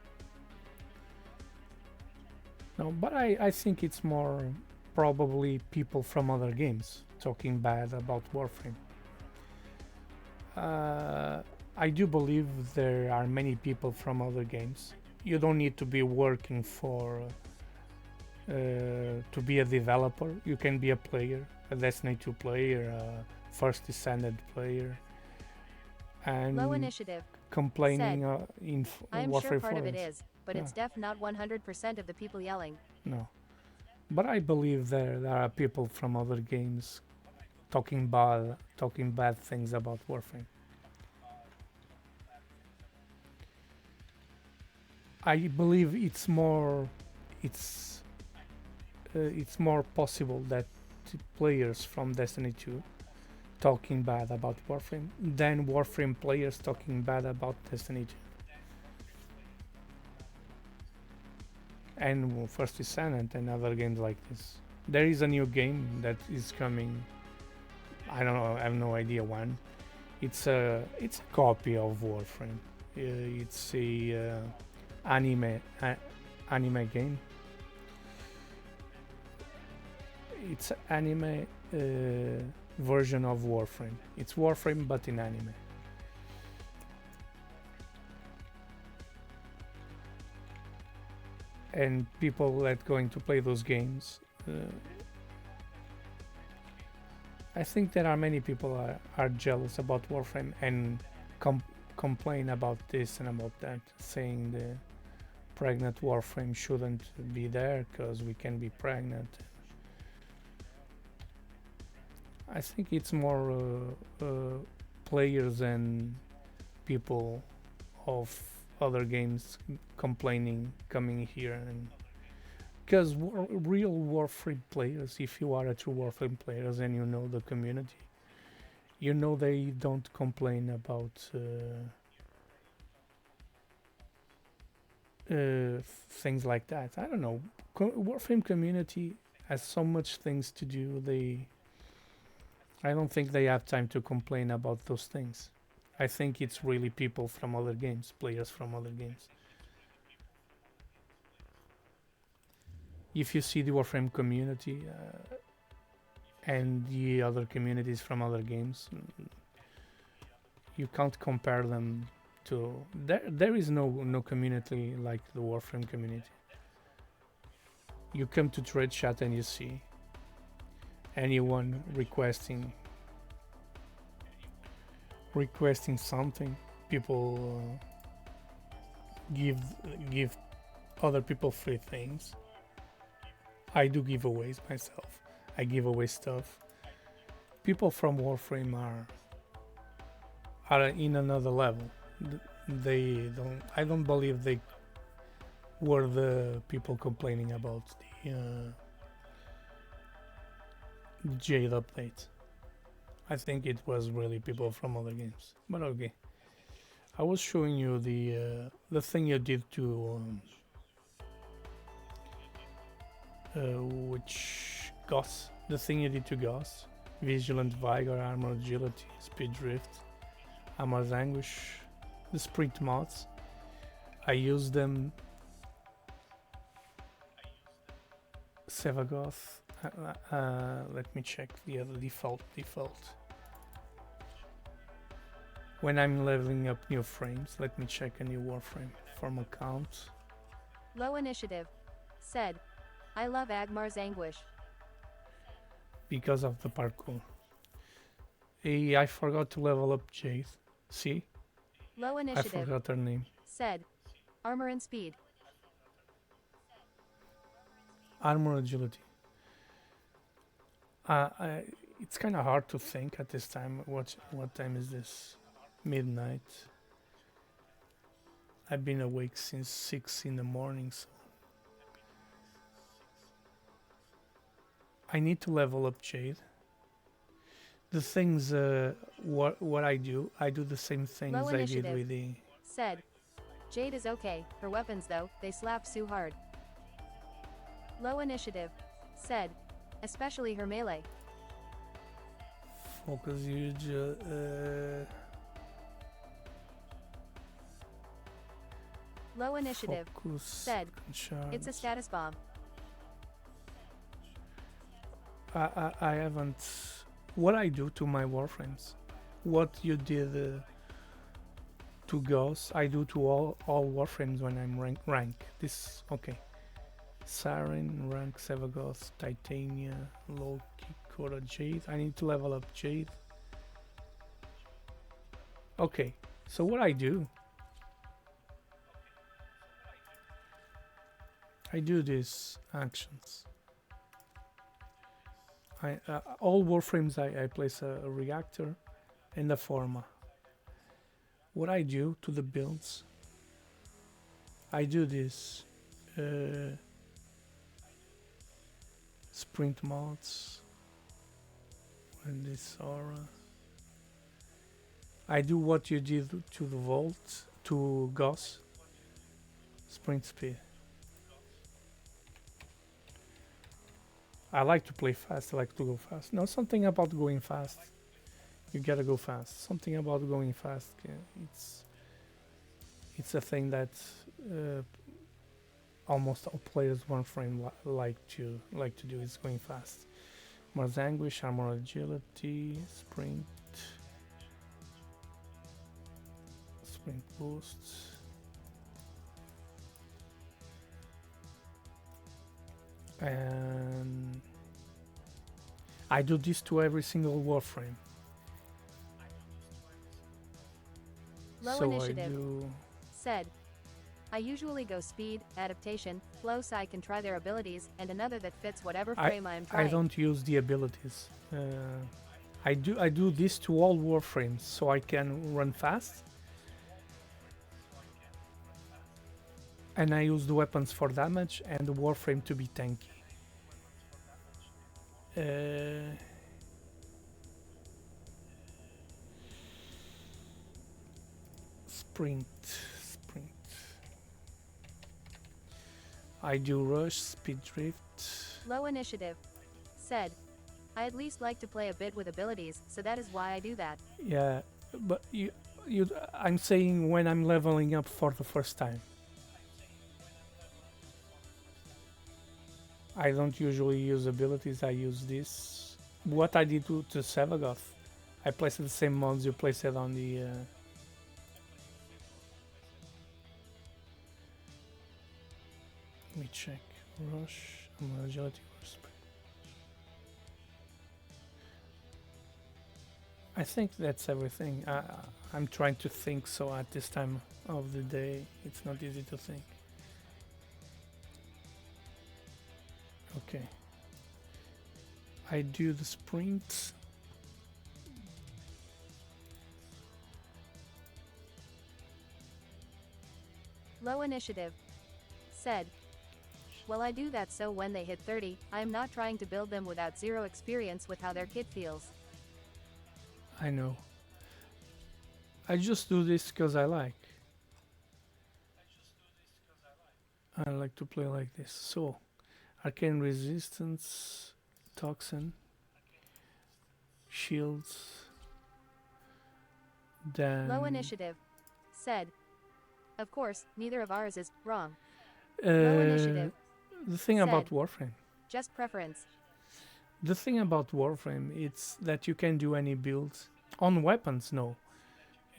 No, but I think it's more probably people from other games talking bad about Warframe. I do believe there are many people from other games. You don't need to be working for to be a developer. You can be a player, a Destiny 2 player, a First Descendant player, and Low initiative. complaining Said, in I am Warframe sure part of it forums. is, but it's def not 100% of the people yelling. No, but I believe there are people from other games talking bad things about Warframe. I believe it's more possible that players from Destiny 2 talking bad about Warframe than Warframe players talking bad about Destiny 2. And First Descendant and other games like this. There is a new game that is coming. I don't know. I have no idea when. It's a copy of Warframe. It's a anime game. It's an anime version of Warframe. It's Warframe but in anime. And people that going to play those games, I think there are many people are jealous about Warframe and complain about this and about that, saying the pregnant warframe shouldn't be there because we can be pregnant. I think it's more players and people of other games complaining, coming here, and because real warframe players, if you are a true warframe players and you know the community, you know they don't complain about things like that. I don't know. Warframe community has so much things to do. I don't think they have time to complain about those things. I think it's really people from other games, players from other games. If you see the Warframe community and the other communities from other games, you can't compare them to. There is no community like the Warframe community. You come to trade chat and you see anyone requesting something, people give other people free things. I do giveaways myself. I give away stuff. People from Warframe are in another level. They don't. I don't believe they were the people complaining about the Jade update. I think it was really people from other games. But okay, I was showing you the thing you did to which Goss. The thing you did to Goss. Vigilant Vigor, Armor Agility, Speed Drift, Armor's Anguish, the Sprint mods. I used them. Sevagoth. Let me check the other default. When I'm leveling up new frames, let me check a new warframe from account. Low initiative. Said, I love Agmar's Anguish. Because of the parkour. Hey, I forgot to level up Jade. See? Low I initiative. forgot her name. Said, Armor and Speed. Armor Agility. It's kind of hard to think at this time. What time is this? Midnight. I've been awake since 6 in the morning, so I need to level up Jade. The things, what I do the same things Low I did initiative. with the. Said, Jade is okay. Her weapons though, they slap Sue hard. Low initiative. Said, especially her melee. Focus huge. Low initiative. Focus. Said, it's a status bomb. I haven't. What I do to my warframes, what you did to Gauss, I do to all warframes when I'm rank. This okay. Siren, rank Sevagoth, Titania, Loki, Kora, Jade. I need to level up Jade. Okay, so what I do these actions. All warframes I place a reactor and a forma. What I do to the builds, I do this sprint mods and this aura. I do what you did to the Vault, to Gauss, sprint speed. I like to play fast, I like to go fast. No, something about going fast. You gotta go fast. Something about going fast. It's a thing that almost all players Warframe like to do is going fast. Mars Anguish, Armor Agility, Sprint boosts. And I do this to every single warframe. Low Low So I initiative. do. Said, I usually go speed, adaptation, flow so I can try their abilities, and another that fits whatever I frame I am I trying. don't use the abilities. I do this to all warframes so I can run fast, and I use the weapons for damage and the warframe to be tanky. Uh, sprint. I do rush, speed drift. Low initiative. Said, I at least like to play a bit with abilities, so that is why I do that. Yeah, but I'm saying when I'm leveling up for the first time. I don't usually use abilities, I use this. What I did to Savagoth, I placed the same mods you placed it on the. Let me check. Rush, agility, or speed. I think that's everything. I'm trying to think, so at this time of the day, it's not easy to think. Okay. I do the sprint. Low initiative. Said, well, I do that so when they hit 30, I am not trying to build them without zero experience with how their kit feels. I know. I just do this because I like. I like to play like this. So, arcane resistance, toxin, shields, then. Low initiative. Said, of course, neither of ours is wrong. Uh, Low initiative. the thing Said. about Warframe. Just preference. The thing about Warframe it's that you can do any builds. On weapons, no.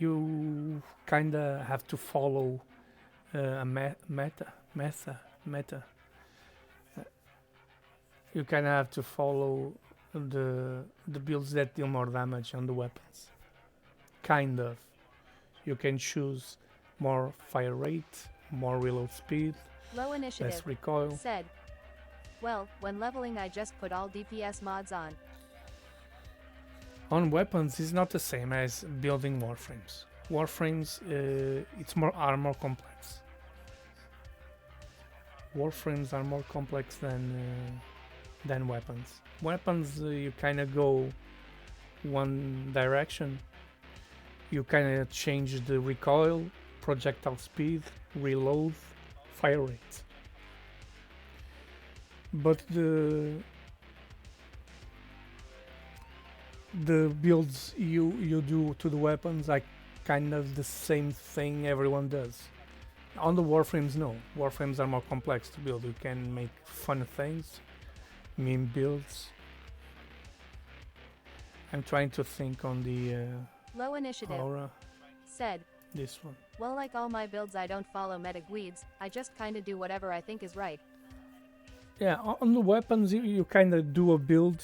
You kinda have to follow a meta. You kinda have to follow the builds that deal more damage on the weapons. Kind of. You can choose more fire rate, more reload speed, Low initiative. less recoil. Said, well, when leveling I just put all DPS mods on. On weapons is not the same as building warframes. Warframes, it's more are more complex. Warframes are more complex than weapons. Weapons, you kind of go one direction. You kind of change the recoil, projectile speed, reload, fire rate. But the builds you do to the weapons are kind of the same thing everyone does. On the warframes, no. Warframes are more complex to build. You can make fun things, meme builds. I'm trying to think on the Low initiative. aura. Said, This one. well, like all my builds I don't follow meta guides, I just kinda do whatever I think is right. Yeah, on the weapons you kind of do a build,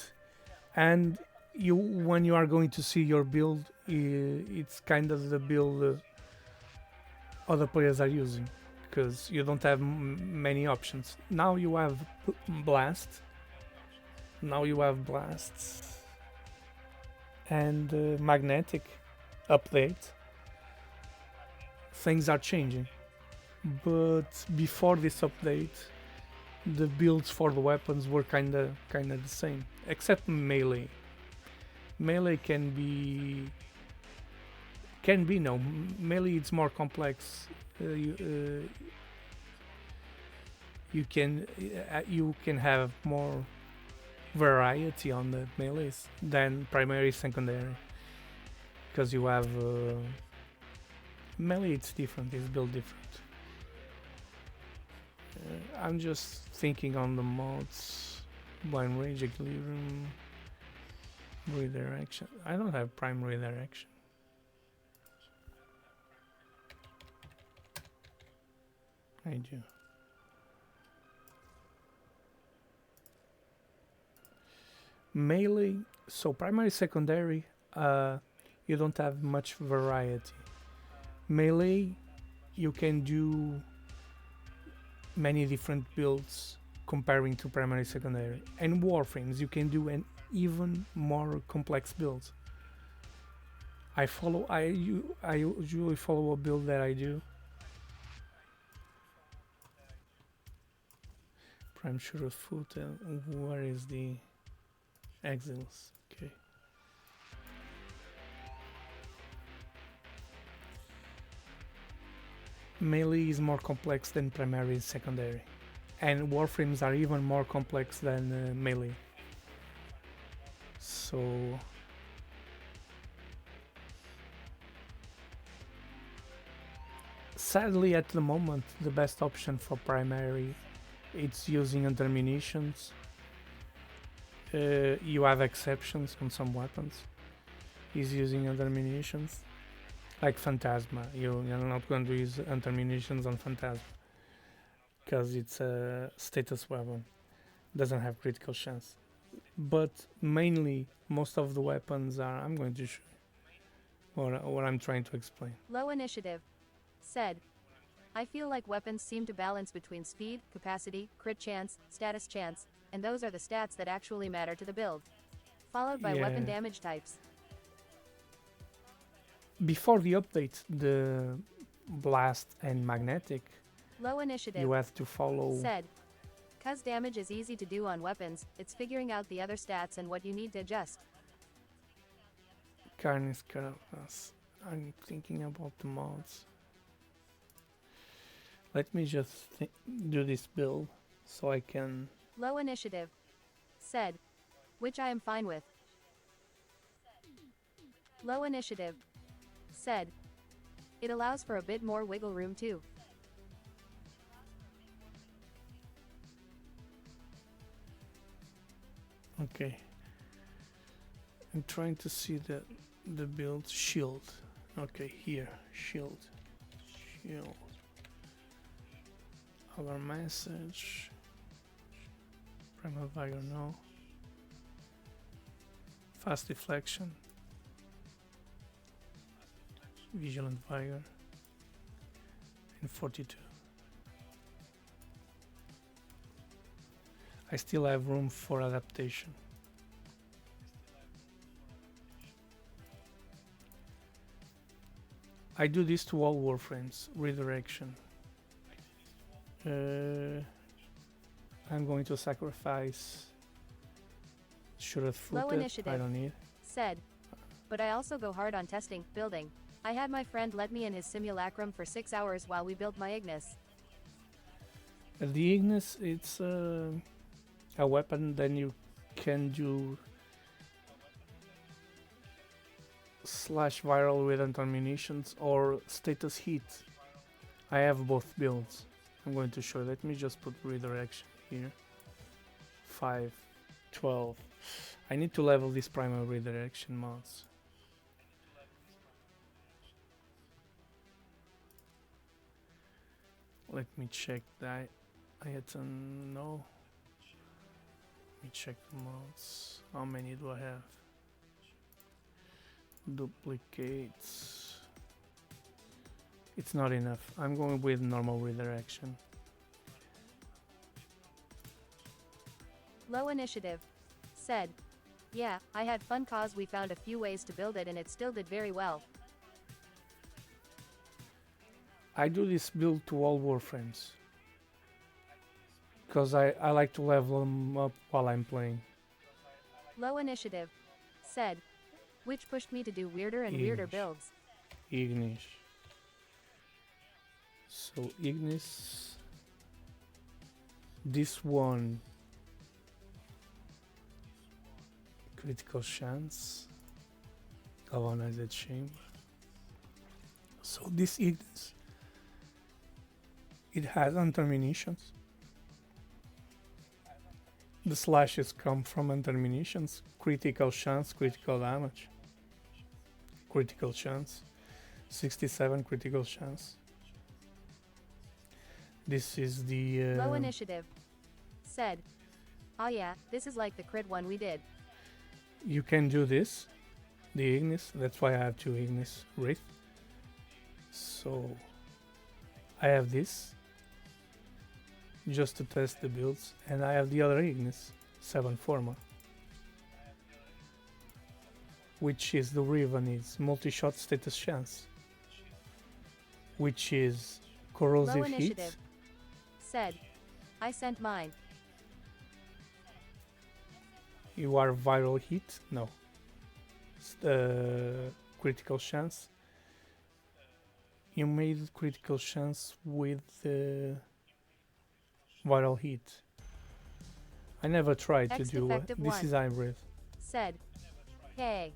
and you when you are going to see your build, it's kind of the build other players are using, because you don't have many options. Now you have blast. Now you have blasts and magnetic update. Things are changing, but before this update, the builds for the weapons were kinda the same, except melee. Melee can be no melee. It's more complex. You can have more variety on the melees than primary, secondary, because you have melee. It's different. It's built different. I'm just thinking on the mods. Blind Rage, Equilibrium, Redirection. I don't have Prime Redirection. I do. Melee, so primary, secondary, you don't have much variety. Melee, you can do many different builds comparing to primary secondary, and warframes you can do an even more complex build. I usually follow a build that I do. Prime shooter foot, and where is the exiles? Okay. Melee is more complex than primary and secondary, and warframes are even more complex than melee. So sadly, at the moment, the best option for primary it's using under munitions. You have exceptions on some weapons. He's using under munitions, like Phantasma. You're not going to use under munitions on Phantasma because it's a status weapon. Doesn't have critical chance. But mainly, most of the weapons are. I'm going to show you what I'm trying to explain. Low initiative. Said. I feel like weapons seem to balance between speed, capacity, crit chance, status chance, and those are the stats that actually matter to the build. Followed by weapon damage types. Before the update, the blast and magnetic, low initiative, you have to follow. Said. Cause damage is easy to do on weapons, it's figuring out the other stats and what you need to adjust. Carnes Caravas. I'm thinking about the mods. Let me just do this build so I can. Low initiative. Said. Which I am fine with. Low initiative. Said. It allows for a bit more wiggle room too. Okay. I'm trying to see the build shield. Okay, here, shield. Our message. Primal Vigor, no. Fast deflection. Vigilant Vigor. And 42. I still have room for adaptation. I do this to all warframes. Redirection. I'm going to sacrifice Shooter's Fruit. I don't need. Said. But I also go hard on testing, building. I had my friend let me in his simulacrum for 6 hours while we built my Ignis. The Ignis, it's a weapon then you can do slash viral with anti-munitions or status heat. I have both builds. I'm going to show. Let me just put redirection here. 5, 12. I need to level these primal redirection mods. Let me check that. I had to know. Let me check the mods. How many do I have? Duplicates. It's not enough. I'm going with normal redirection. Low initiative. Said. Yeah, I had fun cause we found a few ways to build it and it still did very well. I do this build to all warframes. Because I like to level them up while I'm playing. Low initiative. Said. Which pushed me to do weirder and weirder builds. Ignis. So Ignis, this one, critical chance, galvanized chamber. So this Ignis, it has anti-munitions. The slashes come from anti-munitions, critical chance, critical damage, critical chance, 67 critical chance. This is the low initiative. Said. Oh yeah, this is like the crit one we did. You can do this, the Ignis. That's why I have two Ignis Wraith. So I have this just to test the builds, and I have the other Ignis 7 Forma, which is the Riven is multi-shot status chance, which is Low corrosive heat. initiative. Said. I sent mine. You are viral hit? No. Critical chance. You made critical chance with viral hit. I never tried to X do defective this 1. is hybrid. Said. Hey.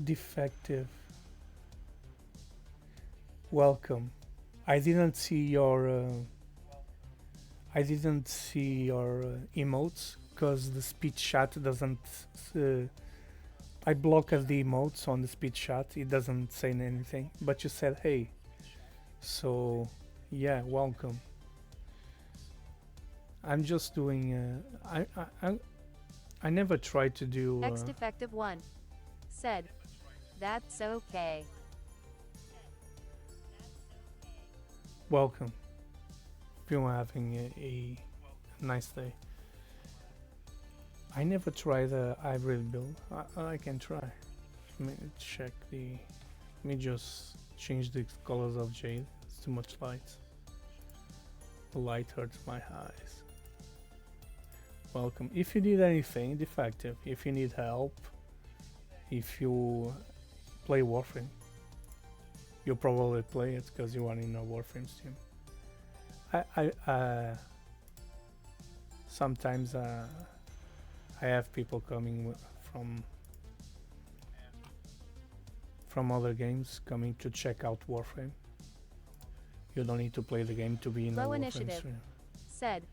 Defective. Welcome. I didn't see your emotes because the speech chat doesn't. Uh, I blocked the emotes on the speech chat. It doesn't say anything. But you said hey, so yeah, welcome. I'm just doing. I never tried to do. X defective 1. Said. That's okay. Welcome. If you're having a nice day. I never tried the hybrid build. I can try. Let me check the. Let me just change the colors of jade. It's too much light. The light hurts my eyes. Welcome. If you need anything, defective. If you need help, if you play Warframe, you'll probably play it because you are in a Warframe team. I sometimes I have people coming from other games coming to check out Warframe. You don't need to play the game to be in a Low Warframe initiative. stream. Said.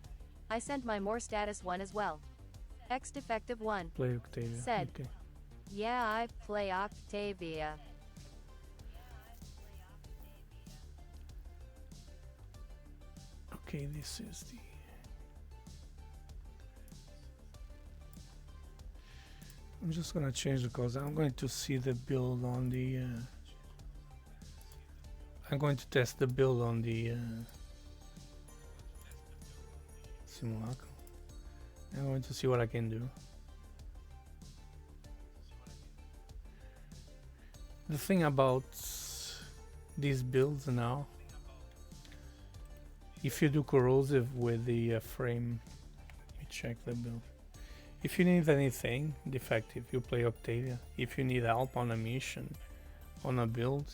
I sent my more status 1 as well. X defective 1. Play Octavia. Said. Okay. Yeah, I play Octavia. Okay, this is the. I'm just gonna change the colors. I'm going to see the build on the. I'm going to test the build on the simulacrum. I'm going to see what I can do. The thing about these builds now, if you do corrosive with the frame, let me check the build. If you need anything defective, you play Octavia. If you need help on a mission, on a build,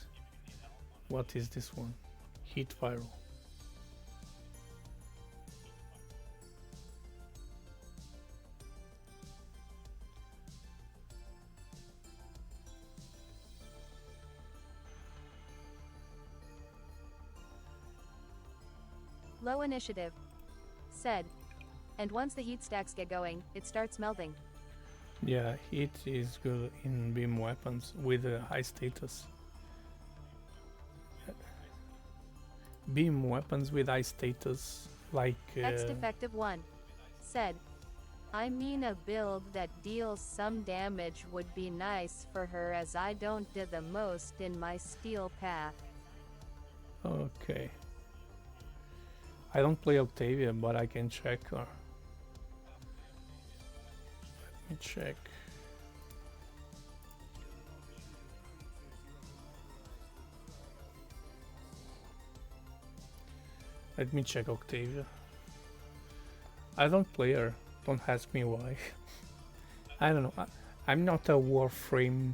what is this one? Heat viral. Low initiative. Said. And once the heat stacks get going, it starts melting. Yeah, heat is good in beam weapons with a high status. Beam weapons with high status, like X defective 1. Said. I mean a build that deals some damage would be nice for her as I don't do the most in my steel path. okay. I don't play Octavia, but I can check her. Let me check. Let me check Octavia. I don't play her. Don't ask me why. I don't know. I'm not a warframe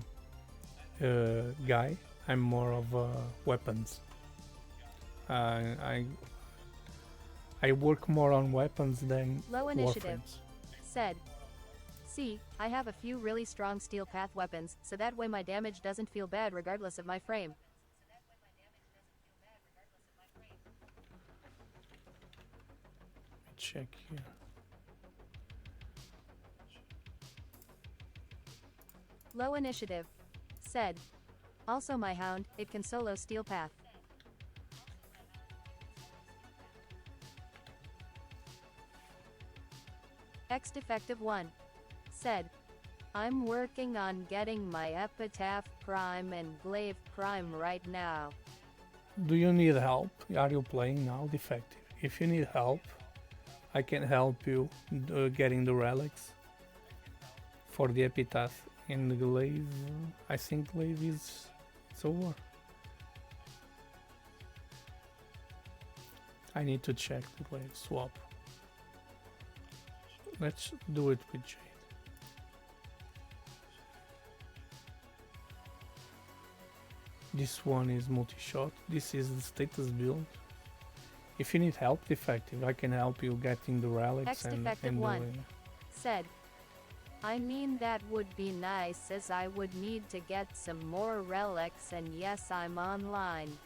guy. I'm more of weapons. I work more on weapons than Low initiative. warframes. Said. See, I have a few really strong steel path weapons, so that way my damage doesn't feel bad regardless of my frame. Let me check here. Low initiative. Said. Also my hound, it can solo steel path. X defective 1. Said. I'm working on getting my epitaph Prime and Glaive Prime right now. Do you need help? Are you playing now defective? If you need help, I can help you getting the relics for the epitaph in the glaive. I think glaive is it's over. I need to check the glaive swap. Let's do it with Jade. This one is multi-shot. This is the status build. If you need help defective, I can help you getting the relics and doing. Said, I mean that would be nice as I would need to get some more relics and yes I'm online.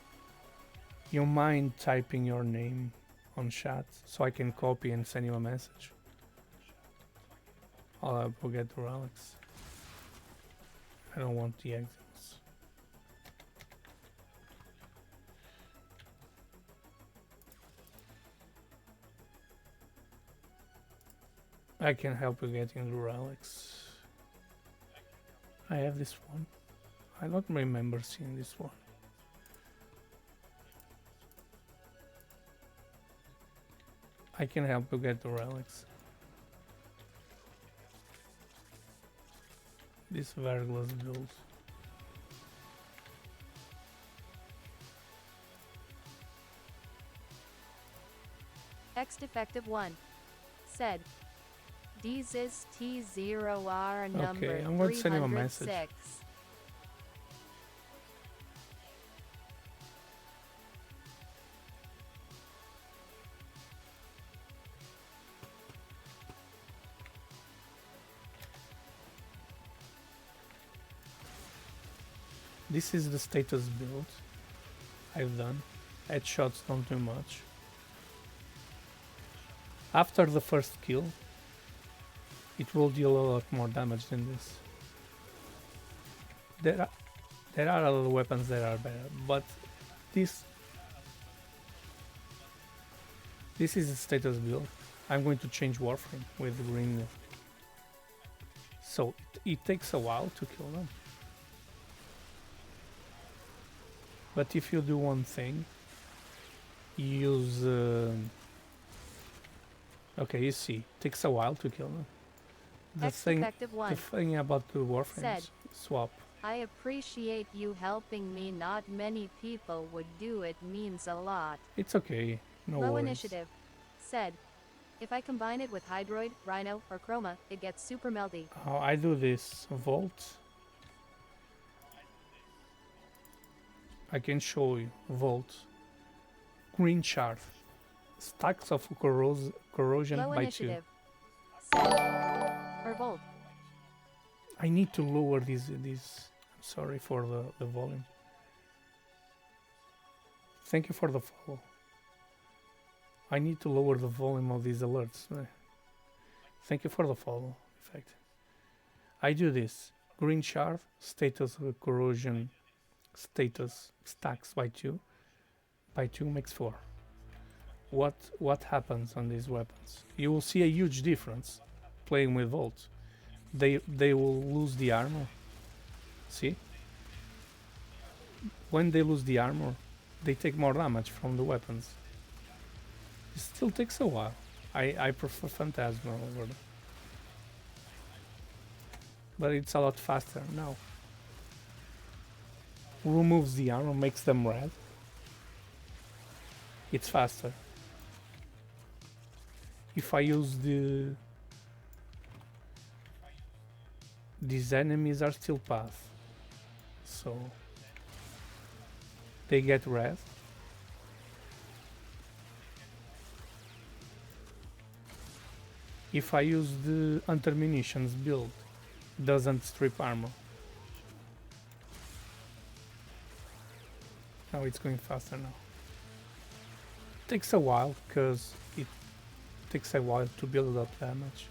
You mind typing your name on chat so I can copy and send you a message? I'll get the relics. I don't want the exits. I can help you getting the relics. I have this one. I don't remember seeing this one. I can help you get the relics. This Verglas build. X defective 1 said, This is T0R number okay, I'm going to send him a message. 306. This is the status build I've done. Headshots don't do much. After the first kill, it will deal a lot more damage than this. There are other weapons that are better, but this is the status build. I'm going to change warframe with green. So it takes a while to kill them. But if you do one thing, you use... okay, you see, it takes a while to kill them. The thing about the warframes, swap. I appreciate you helping me. Not many people would do it. Means a lot. It's okay, no Low worries. initiative said, if I combine it with Hydroid, Rhino, or Chroma, it gets super melty. How I do this, Volt. I can show you, Volt. Green shard. Stacks of corrosion Low by initiative 2. said, or Volt. I need to lower this. I'm sorry for the volume. Thank you for the follow. I need to lower the volume of these alerts. Thank you for the follow. In fact, I do this. Green shard, status corrosion, status stacks by 2. By 2 makes 4. What happens on these weapons? You will see a huge difference playing with Volt. They will lose the armor. See? When they lose the armor, they take more damage from the weapons. It still takes a while. I prefer Phantasma over them. But it's a lot faster now. Removes the armor, makes them red. It's faster. If I use these enemies are still path, so they get red. If I use the hunter munitions build, doesn't strip armor. Now it's going faster now. Takes a while because it takes a while to build up damage.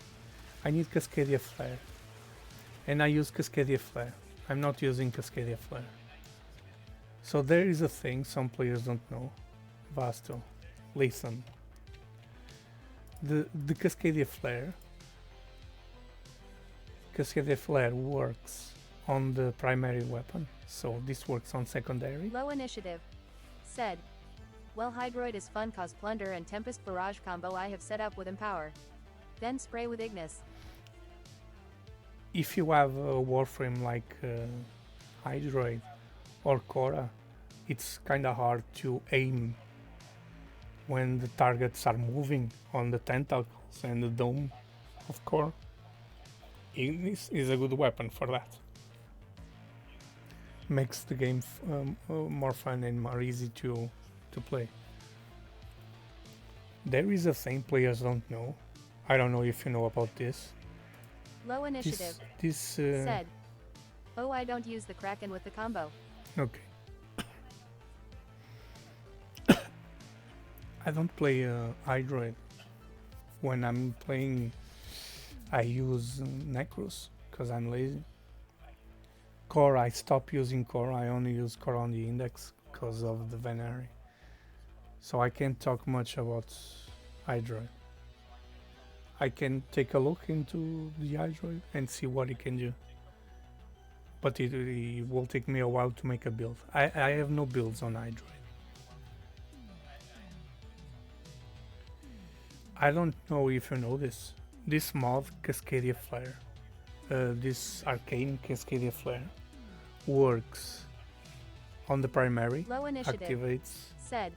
I need Cascadia Flare. And I use Cascadia Flare. I'm not using Cascadia Flare. So there is a thing some players don't know. Vasto, listen. The Cascadia Flare works on the primary weapon, so this works on secondary. Low initiative. Said. Well, Hydroid is fun cause Plunder and Tempest Barrage combo I have set up with Empower. Then spray with Ignis. If you have a warframe like Hydroid or Korra, it's kinda hard to aim when the targets are moving on the tentacles and the dome of Korra. Ignis is a good weapon for that. Makes the game more fun and more easy to play. There is a thing players don't know. I don't know if you know about this. Low initiative. This Said. Oh, I don't use the Kraken with the combo. Okay. I don't play Hydroid. When I'm playing, I use Necros because I'm lazy. Core, I stopped using Core. I only use Core on the index because of the Venari. So I can't talk much about Hydroid. I can take a look into the Hydroid and see what it can do. But it will take me a while to make a build. I have no builds on Hydroid. I don't know if you know this. This mod, Cascadia Flare, this arcane Cascadia Flare, works on the primary, Low initiative. activates. Said.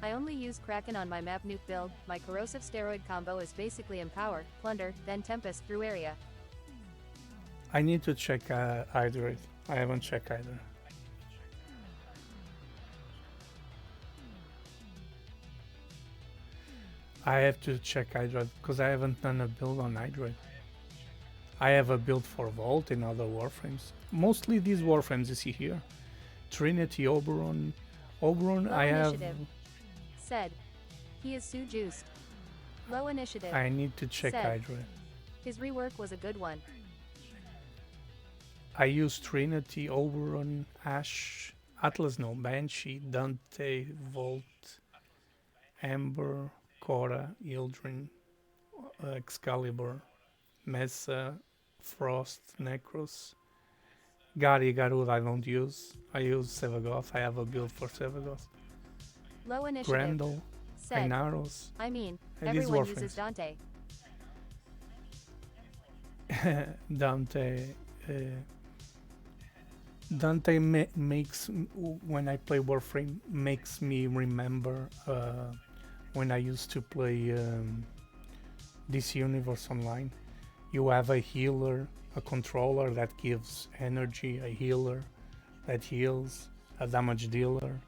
I only use Kraken on my map nuke build. My corrosive steroid combo is basically Empower, Plunder, then Tempest through area. I need to check Hydroid. I haven't checked either. I have to check Hydroid because I haven't done a build on Hydroid. I have a build for Vault and other warframes. Mostly these warframes you see here. Trinity, Oberon. Oberon, Low I have. initiative. Said. He is Sue juiced. Low initiative. I need to check Said. Hydroid. His rework was a good one. I use Trinity, Oberon, Ash, Atlas, no, Banshee, Dante, Volt, Amber, Korra, Ildrin, Excalibur, Mesa, Frost, Necros, Garud I don't use. I use Sevagoth. I have a build for Sevagoth. Low initiative. Grendel, Said. Inaros. I mean, And these everyone warframes. uses Dante. Dante. Dante makes, when I play Warframe, makes me remember when I used to play DC Universe Online. You have a healer, a controller that gives energy, a healer that heals, a damage dealer.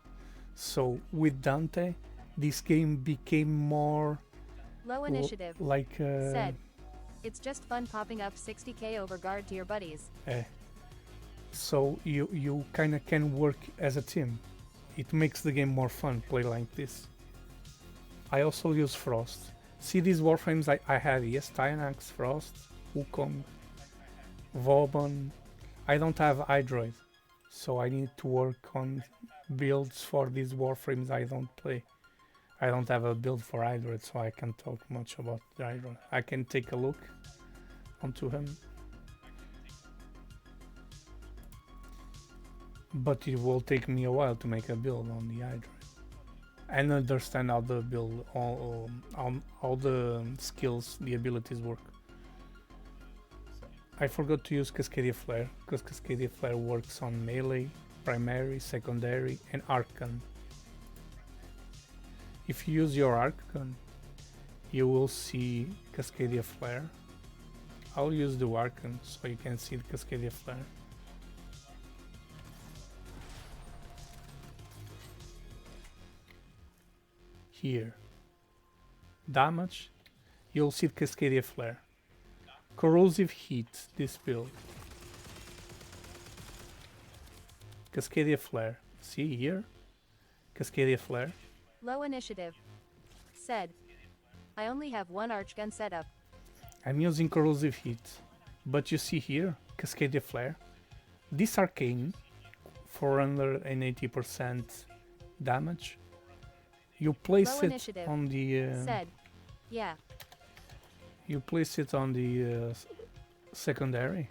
So with Dante, this game became more Low initiative. like Said. It's just fun popping up 60k over guard to your buddies. so you kind of can work as a team. It makes the game more fun, play like this. I also use Frost. See these warframes I have, yes, Tyanax, Frost, Wukong, Vauban. I don't have Hydroid, so I need to work on builds for these warframes I don't play. I don't have a build for Hydroid, so I can't talk much about the Hydroid. I can take a look onto him, but it will take me a while to make a build on the Hydroid and understand how the build, all the skills, the abilities work. I forgot to use Cascadia Flare, because Cascadia Flare works on melee, primary, secondary, and arcane. If you use your arcane, you will see Cascadia Flare. I'll use the arcane so you can see the Cascadia Flare. Here, damage, you'll see Cascadia Flare. Corrosive heat, this build. Cascadia Flare, see here? Cascadia Flare. Low initiative. Said. I only have one archgun setup. I'm using corrosive heat, but you see here, Cascadia Flare. This arcane, 480% damage. You place Low it initiative. on the. Said. Yeah. You place it on the secondary.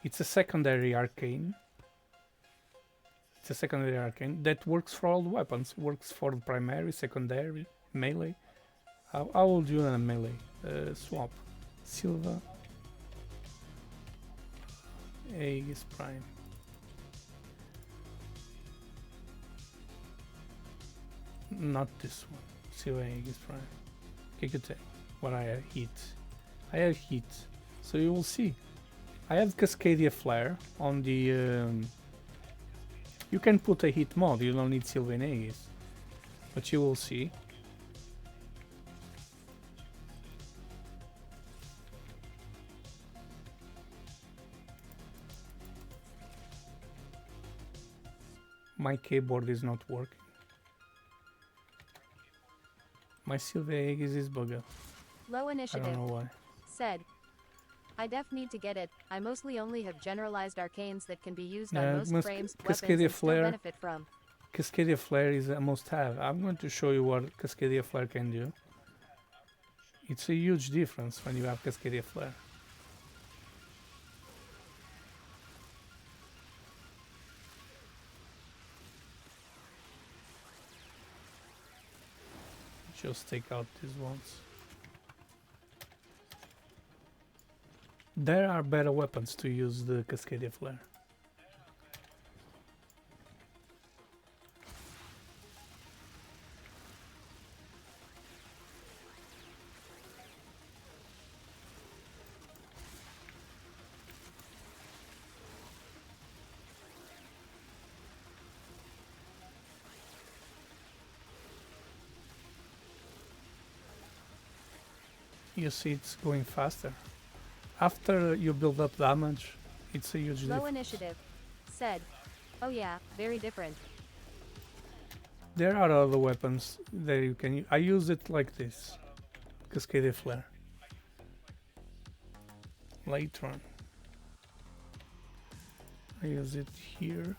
It's a secondary arcane. It's a secondary arcane that works for all the weapons. Works for the primary, secondary, melee. I will do a melee swap. Silva Aegis Prime. Not this one. Silva Aegis Prime. Kikute. What I have heat. I have heat. So you will see. I have Cascadia Flare on the... you can put a heat mod, you don't need Sylvan Aegis. But you will see. My keyboard is not working. My Sylvan Aegis is buggered. Low I initiative. don't know why. Said. I def need to get it. I mostly only have generalized arcanes that can be used on most frames, weapons, Cascadia and still Flare. benefit from. Cascadia Flare is a must-have. I'm going to show you what Cascadia Flare can do. It's a huge difference when you have Cascadia Flare. Just take out these ones. There are better weapons to use the Cascadia Flare. You see it's going faster. After you build up damage, it's a huge Low difference. initiative. Said. Oh yeah, very different. There are other weapons that you can use. I use it like this. Cascadia Flare. Later on. I use it here.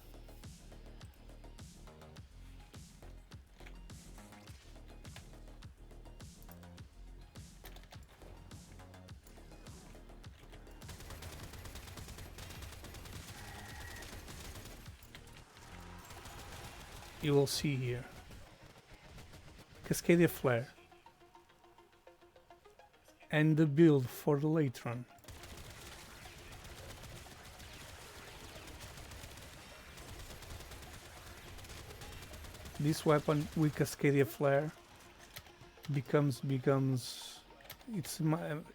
You will see here. Cascadia Flare. And the build for the Latron. This weapon with Cascadia Flare becomes it's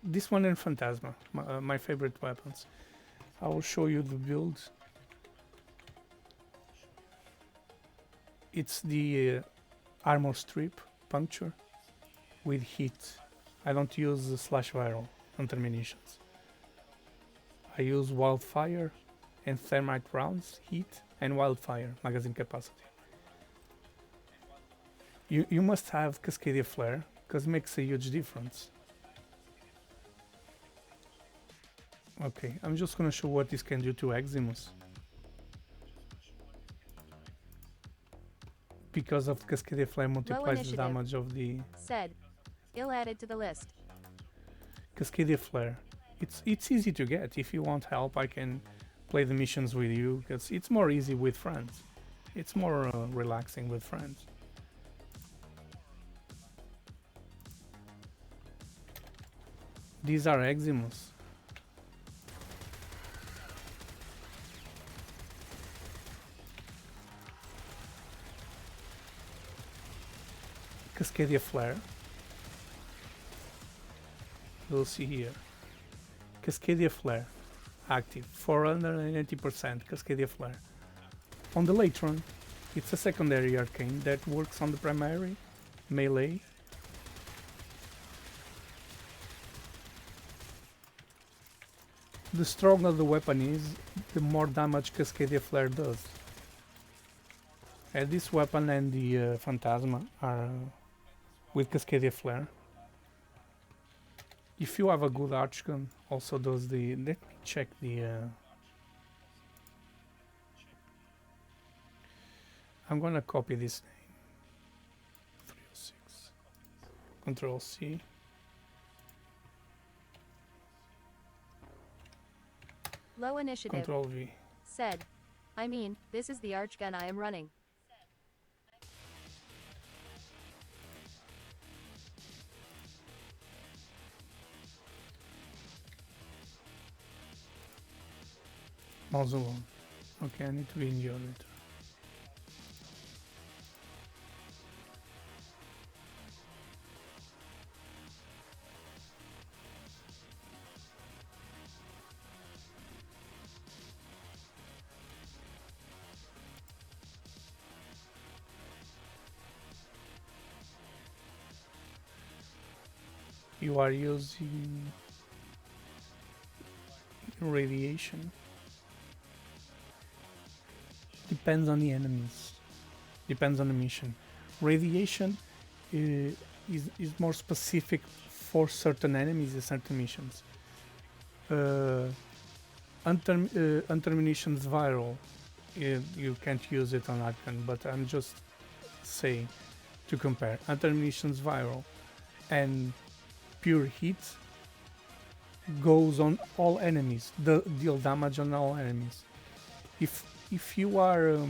this one and Phantasma, my favorite weapons. I will show you the build. It's the armor strip puncture with heat. I don't use the slash viral on terminations. I use wildfire and thermite rounds, heat, and wildfire magazine capacity. You must have Cascadia Flare because it makes a huge difference. Okay, I'm just gonna show what this can do to Eximus. Because of Cascadia Flare multiplies the damage of the... Said. Ill added to the list. Cascadia Flare. It's easy to get. If you want help, I can play the missions with you because it's more easy with friends. It's more relaxing with friends. These are Eximus. Cascadia Flare. You'll see here. Cascadia Flare. Active. 480% Cascadia Flare. On the Latron, it's a secondary arcane that works on the primary, melee. The stronger the weapon is, the more damage Cascadia Flare does. And this weapon and the Phantasma are with Cascadia Flare. If you have a good archgun, also does the... Let me check the... I'm gonna copy this name. 306. Control C. Low initiative. Control V. Said. I mean, this is the arch gun I am running. Mouse alone. Okay, I need to be in the orbit. You are using radiation. Depends on the enemies. Depends on the mission. Radiation is more specific for certain enemies and certain missions. Intermunitions viral, you can't use it on Arcan, but I'm just saying to compare. Intermunitions viral and pure heat goes on all enemies, deal damage on all enemies. If you are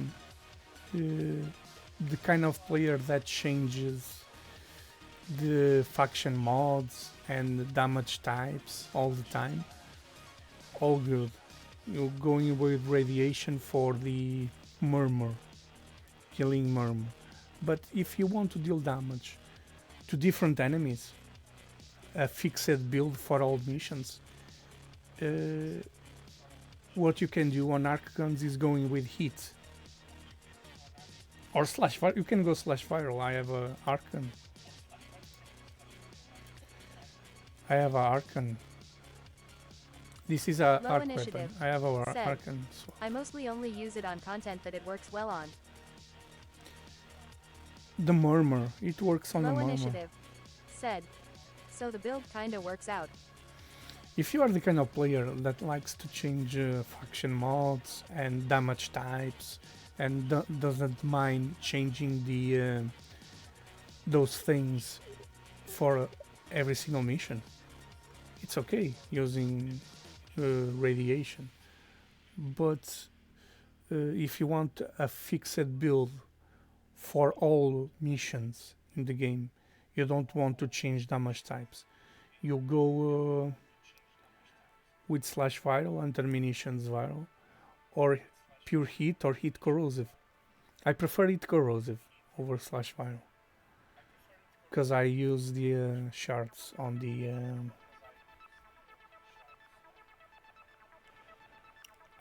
the kind of player that changes the faction mods and the damage types all the time, all good. You're going with radiation for the murmur, killing murmur. But if you want to deal damage to different enemies, a fixed build for all missions, what you can do on arc guns is going with heat or slash viral. You can go slash viral. I have a arcan. I have a arcan. This is a Low arc initiative. weapon. I have a Said. arcan. So I mostly only use it on content that it works well on. the murmur, it works on the Low murmur. initiative. Said. So the build kinda works out. If you are the kind of player that likes to change faction mods and damage types and doesn't mind changing the those things for every single mission, it's okay using radiation. But if you want a fixed build for all missions in the game, you don't want to change damage types, you go with slash viral and terminations viral, or pure heat or heat corrosive. I prefer heat corrosive over slash viral because I use the shards on the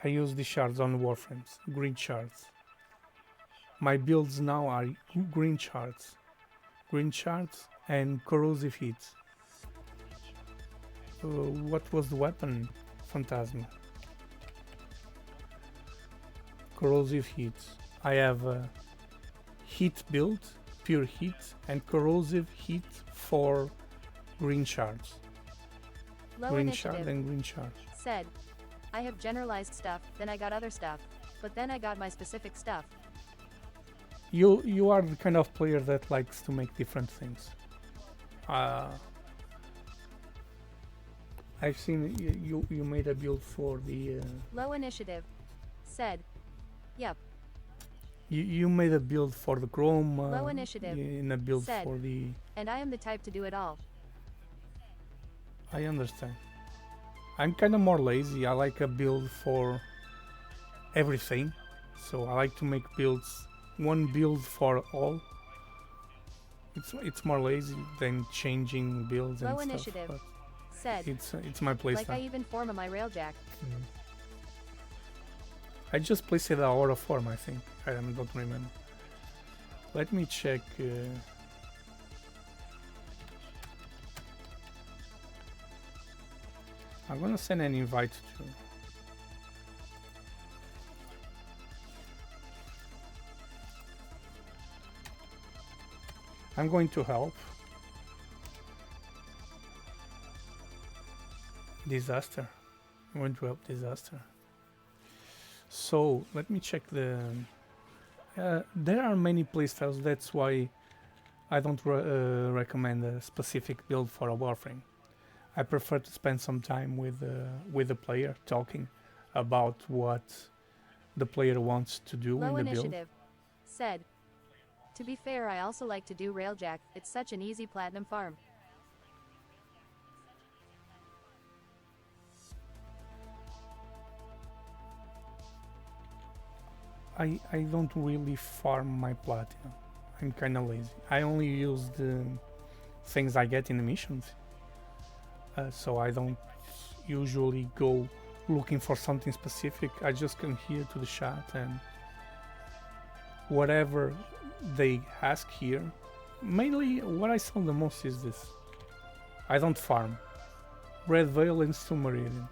I use the shards on warframes, green shards. My builds now are green shards and corrosive heats. What was the weapon? Phantasma. Corrosive heats. I have heat build, pure heat, and corrosive heat for green shards. Low Green initiative. shard and green shard. Said. I have generalized stuff, then I got other stuff, but then I got my specific stuff. You are the kind of player that likes to make different things. I've seen you made a build for the Low initiative. Said. Yep. you made a build for the chrome Low initiative. in a build Said. for the And I am the type to do it all. I understand. I'm kind of more lazy. I like a build for everything, so I like to make builds, one build for all. It's more lazy than changing builds Low and initiative. stuff. Said. But it's my playstyle. Like I even form on my railjack. I just placed it out of form, I think. I don't remember. Let me check. I'm gonna send an invite to. I'm going to help. Disaster. I'm going to help disaster. So let me check the. There are many playstyles. That's why I don't recommend a specific build for a warframe. I prefer to spend some time with the player talking about what the player wants to do Low in the build. initiative. Said. To be fair, I also like to do railjack. It's such an easy platinum farm. I don't really farm my platinum. I'm kind of lazy. I only use the things I get in the missions, so I don't usually go looking for something specific. I just come here to the chat and whatever they ask here. Mainly, what I sell the most is this. I don't farm. Red Veil and Silmarillion.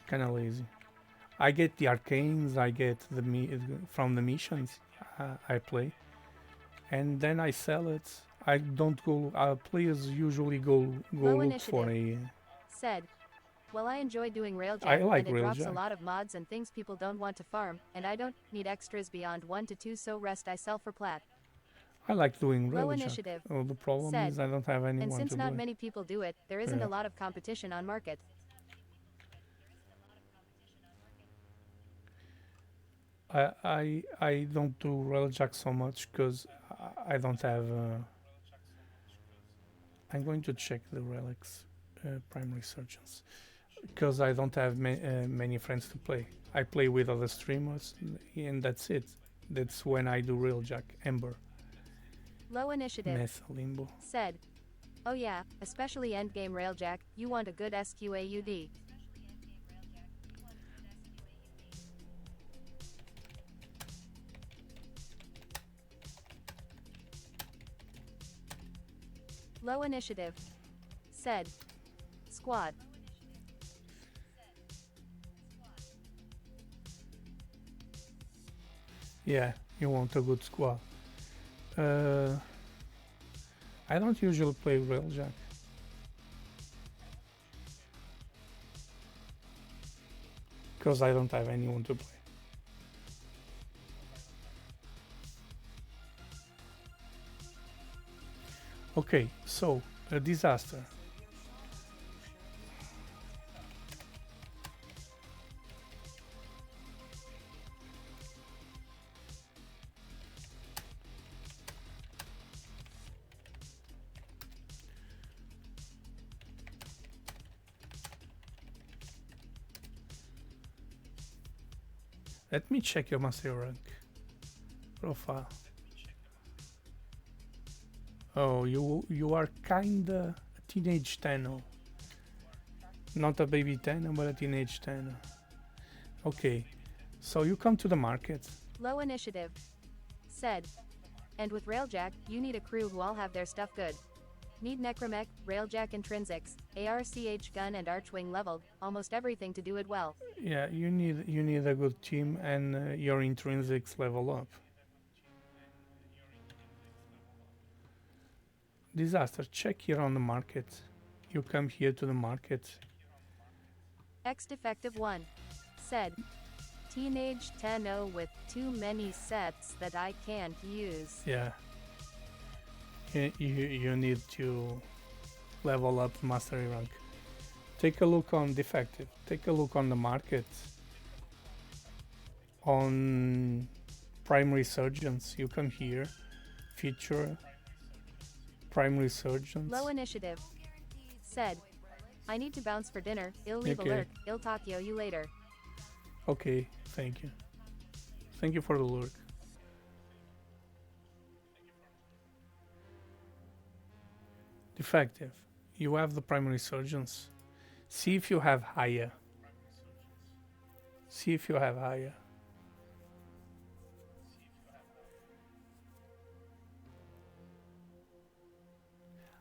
Kinda lazy. I get the arcanes, I get from the missions I play, and then I sell it. I don't go. Players usually go Low look for initiative. a. Said. Well, I enjoy doing I railjack, like and it drops a railjack. lot of mods and things people don't want to farm, and I don't need extras beyond 1 to 2, so rest I sell for plat. I like doing Low railjack. initiative. Oh, the problem Said. is I don't have And anyone since to not do it. many people do it, there isn't Yeah. a lot of competition on market. I don't do railjack so much because I don't have. I'm going to check the relics, primary surgeons, because I don't have many friends to play. I play with other streamers, and that's it. That's when I do railjack. Ember, Low initiative. Mesa, Limbo. Said. Oh yeah, especially endgame railjack, you want a good SQAUD. Low initiative. Said. Squad. Yeah, you want a good squad. Uh, I don't usually play railjack because I don't have anyone to play. Okay, so a disaster. Let me check your master rank profile. Oh, you are kinda a teenage Tenno. Not a baby Tenno, but a teenage Tenno. Okay, so you come to the market. Low initiative. Said. And with railjack, you need a crew who all have their stuff good. Need necromech, railjack intrinsics, ARCH gun and archwing leveled, almost everything to do it well. Yeah, you need a good team and your intrinsics level up. Disaster, check here on the market. You come here to the market. X defective 1. Said. Teenage Tenno with too many sets that I can't use. Yeah. You need to level up mastery rank. Take a look on defective. Take a look on the market. On primary surgeons, you come here. Feature primary surgeons. Low initiative. Said. I need to bounce for dinner. I'll leave Okay. alert. I'll talk you later. Okay, thank you. Thank you for the lurk. Defective. You have the primary surgeons. See if you have higher. See if you have higher.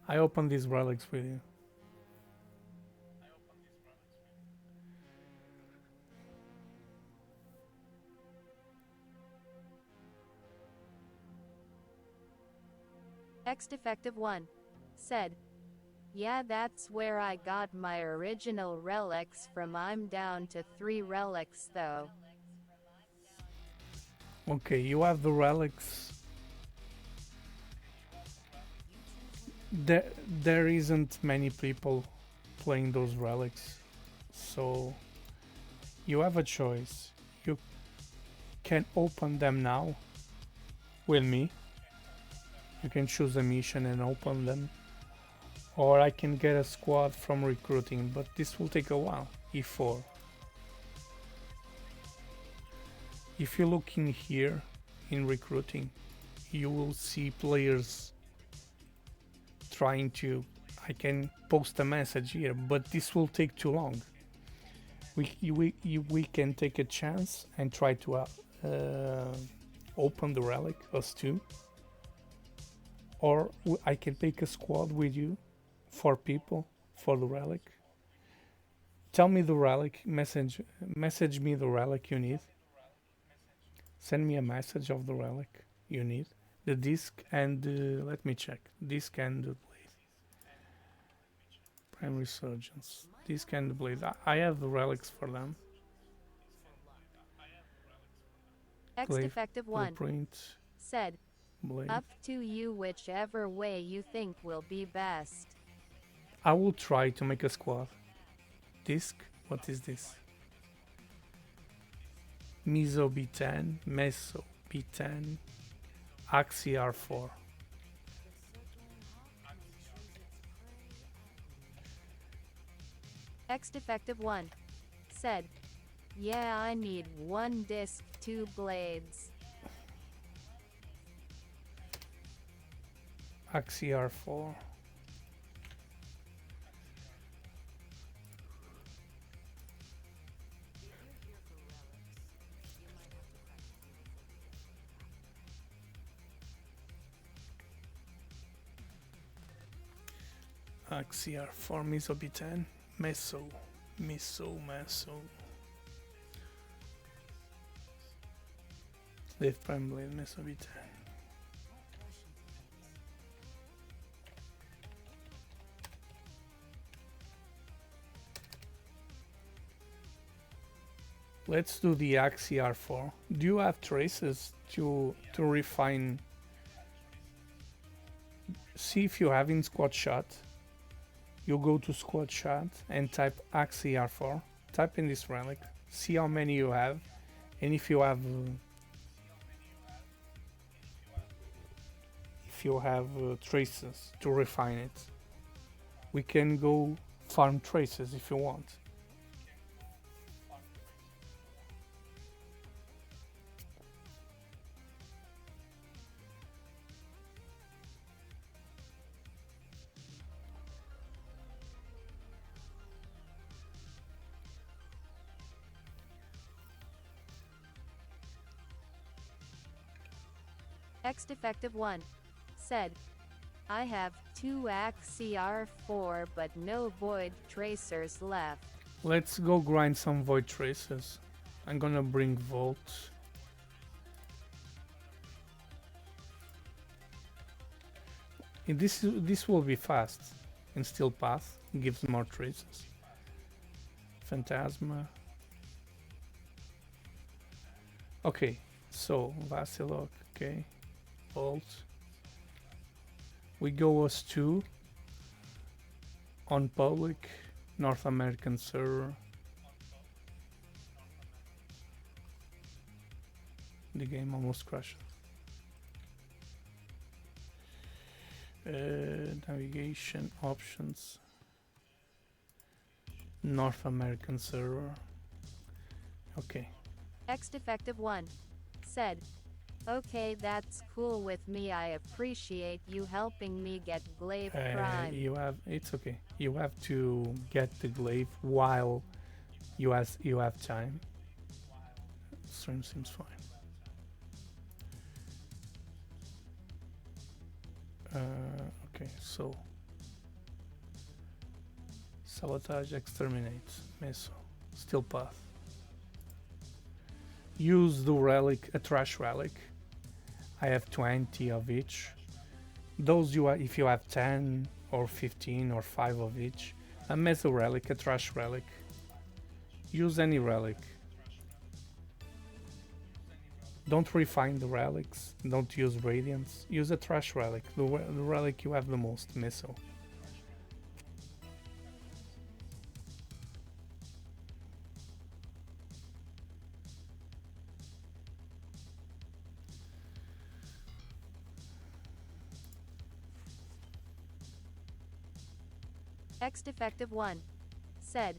I open these relics with you. X defective 1. Said. Yeah, that's where I got my original relics from. I'm down to 3 relics though. Okay, you have the relics. There isn't many people playing those relics, So you have a choice. You can open them now with me. You can choose a mission and open them. Or I can get a squad from recruiting, but this will take a while. E4. If you look in here, in recruiting, you will see players trying to... I can post a message here, but this will take too long. We can take a chance and try to open the relic, us two. Or I can take a squad with you, 4 people, for the relic. Tell me the relic, message me the relic you need. Send me a message of the relic you need. The disc and let me check. Disc and the blade. Prime resurgence. Disc and the blade. I have the relics for them. X Glaive, Defective 1 blueprint, said, blade. up to you whichever way you think will be best. I will try to make a squad. Disc? What is this? Meso B10, Meso B10, Axi R4. X Defective 1 said, yeah, I need 1 disc, 2 blades. Axi R4. Axi R4, Meso B10, Meso. Lift prime blade, Meso B10. Let's do the Axi R4. Do you have traces to refine? See if you have in squad shot. You go to squad shot and type Axi R4. Type in this relic. See how many you have, and if you have traces to refine it. We can go farm traces if you want. X Defective 1 said, I have 2 Axi R4 but no void tracers left. Let's go grind some void traces. I'm gonna bring Volt. And this will be fast. And Steel Path gives more traces. Phantasma. Okay, so Vasilok, okay. Volt. We go as 2 on public North American server. The game almost crashed. Navigation options. North American server. Okay. X Defective 1 said, okay, that's cool with me. I appreciate you helping me get Glaive Prime. It's okay. You have to get the glaive while you have time. Stream seems fine. Okay, so sabotage, exterminate, meso, steel path. Use the relic, a trash relic. I have 20 of each. Those if you have 10 or 15 or 5 of each. A meso relic, a trash relic. Use any relic. Don't refine the relics. Don't use radiance. Use a trash relic. The relic you have the most, meso. X Defective 1 said,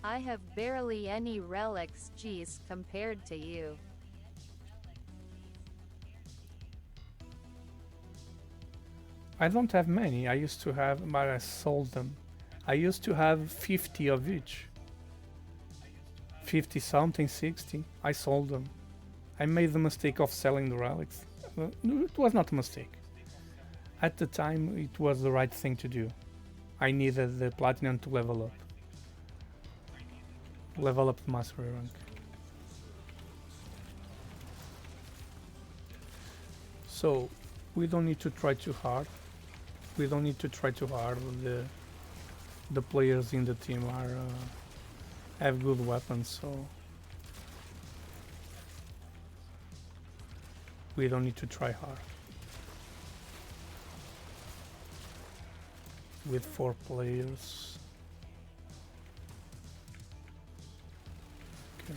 I have barely any relics, geez, compared to you. I don't have many. I used to have, but I sold them. I used to have 50 of each. 50 something, 60. I sold them. I made the mistake of selling the relics. It was not a mistake. At the time, it was the right thing to do. I needed the platinum to level up. Level up the mastery rank. So, we don't need to try too hard. We don't need to try too hard. The players in the team are have good weapons, so we don't need to try hard. With 4 players. Okay.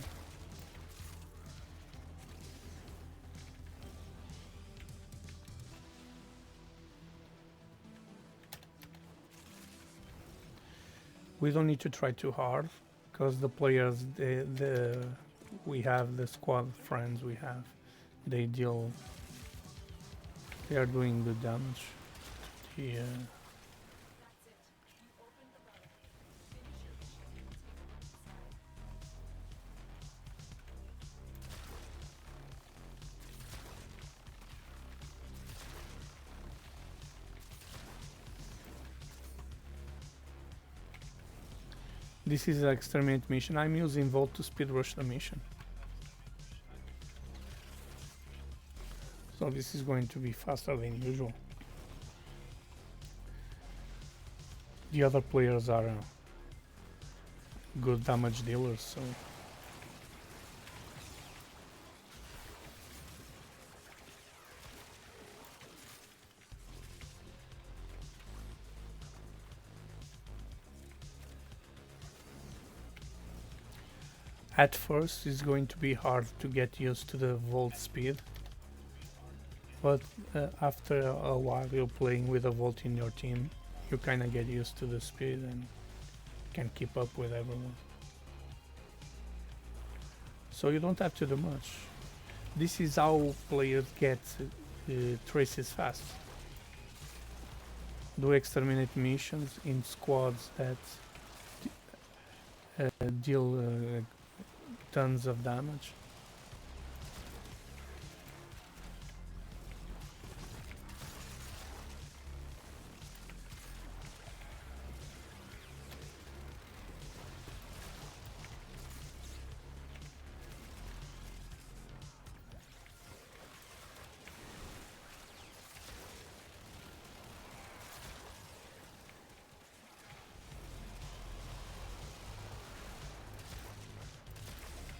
We don't need to try too hard because the players, we have the squad friends we have, they are doing good damage. Yeah. This is an exterminate mission. I'm using Volt to speed rush the mission. So this is going to be faster than usual. The other players are good damage dealers, so at first it's going to be hard to get used to the Volt speed, but after a while you're playing with a Volt in your team, you kind of get used to the speed and can keep up with everyone. So you don't have to do much. This is how players get traces fast. Do exterminate missions in squads that deal tons of damage.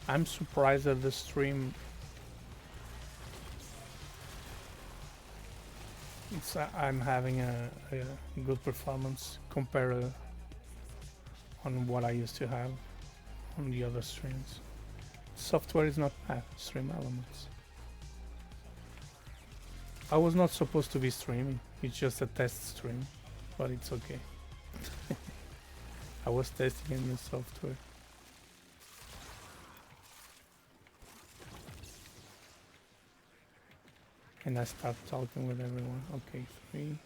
I'm surprised that the stream I'm having a good performance compared on what I used to have on the other streams. Software is not bad, stream elements. I was not supposed to be streaming, it's just a test stream, but it's okay. I was testing a new software. And I start talking with everyone. Okay, 3.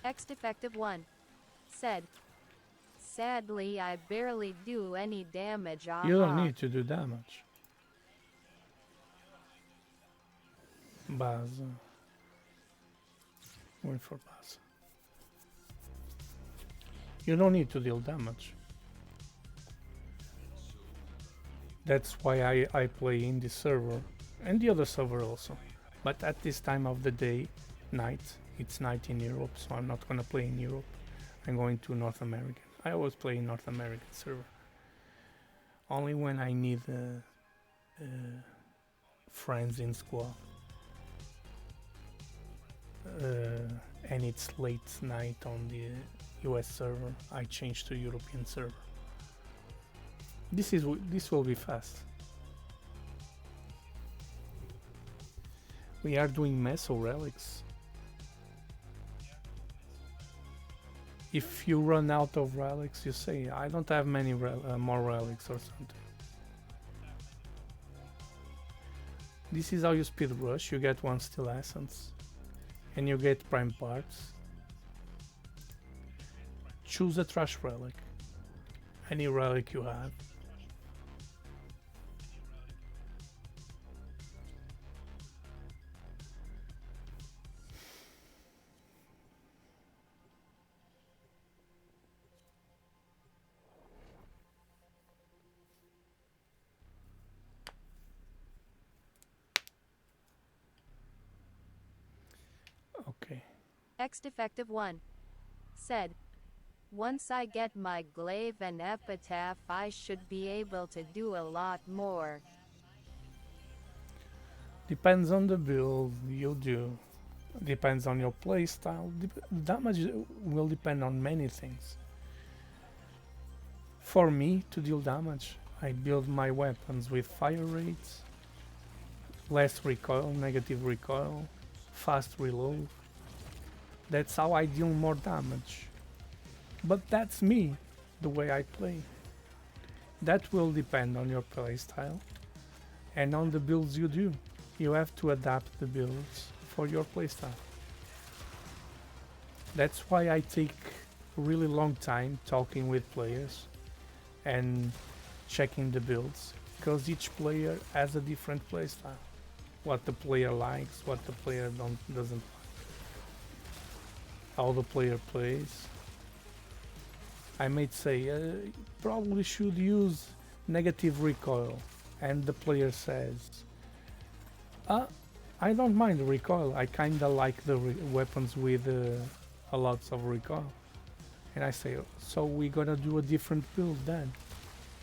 X Defective 1 said, sadly I barely do any damage. You don't need to do damage. Baz. Wait for Baz. You don't need to deal damage. That's why I play in this server and the other server also. But at this time of the day, night, it's night in Europe, so I'm not gonna play in Europe. I'm going to North America. I always play in North American server. Only when I need friends in squad. And it's late night on the US server, I change to European server. This will be fast. We are doing meso relics. If you run out of relics, you say, I don't have many more relics or something. This is how you speed rush. You get 1 steel essence and you get prime parts. Choose a trash relic, any relic you have. Okay. X Defective 1 said, once I get my glaive and epitaph, I should be able to do a lot more. Depends on the build you do. Depends on your playstyle. Damage will depend on many things. For me, to deal damage, I build my weapons with fire rates, less recoil, negative recoil, fast reload. That's how I deal more damage. But that's me, the way I play. That will depend on your playstyle and on the builds you do. You have to adapt the builds for your playstyle. That's why I take a really long time talking with players and checking the builds, because each player has a different playstyle. What the player likes, what the player doesn't like, how the player plays. I might say, probably should use negative recoil, and the player says, I don't mind the recoil, I kinda like the weapons with a lot of recoil. And I say, so we're gonna do a different build then.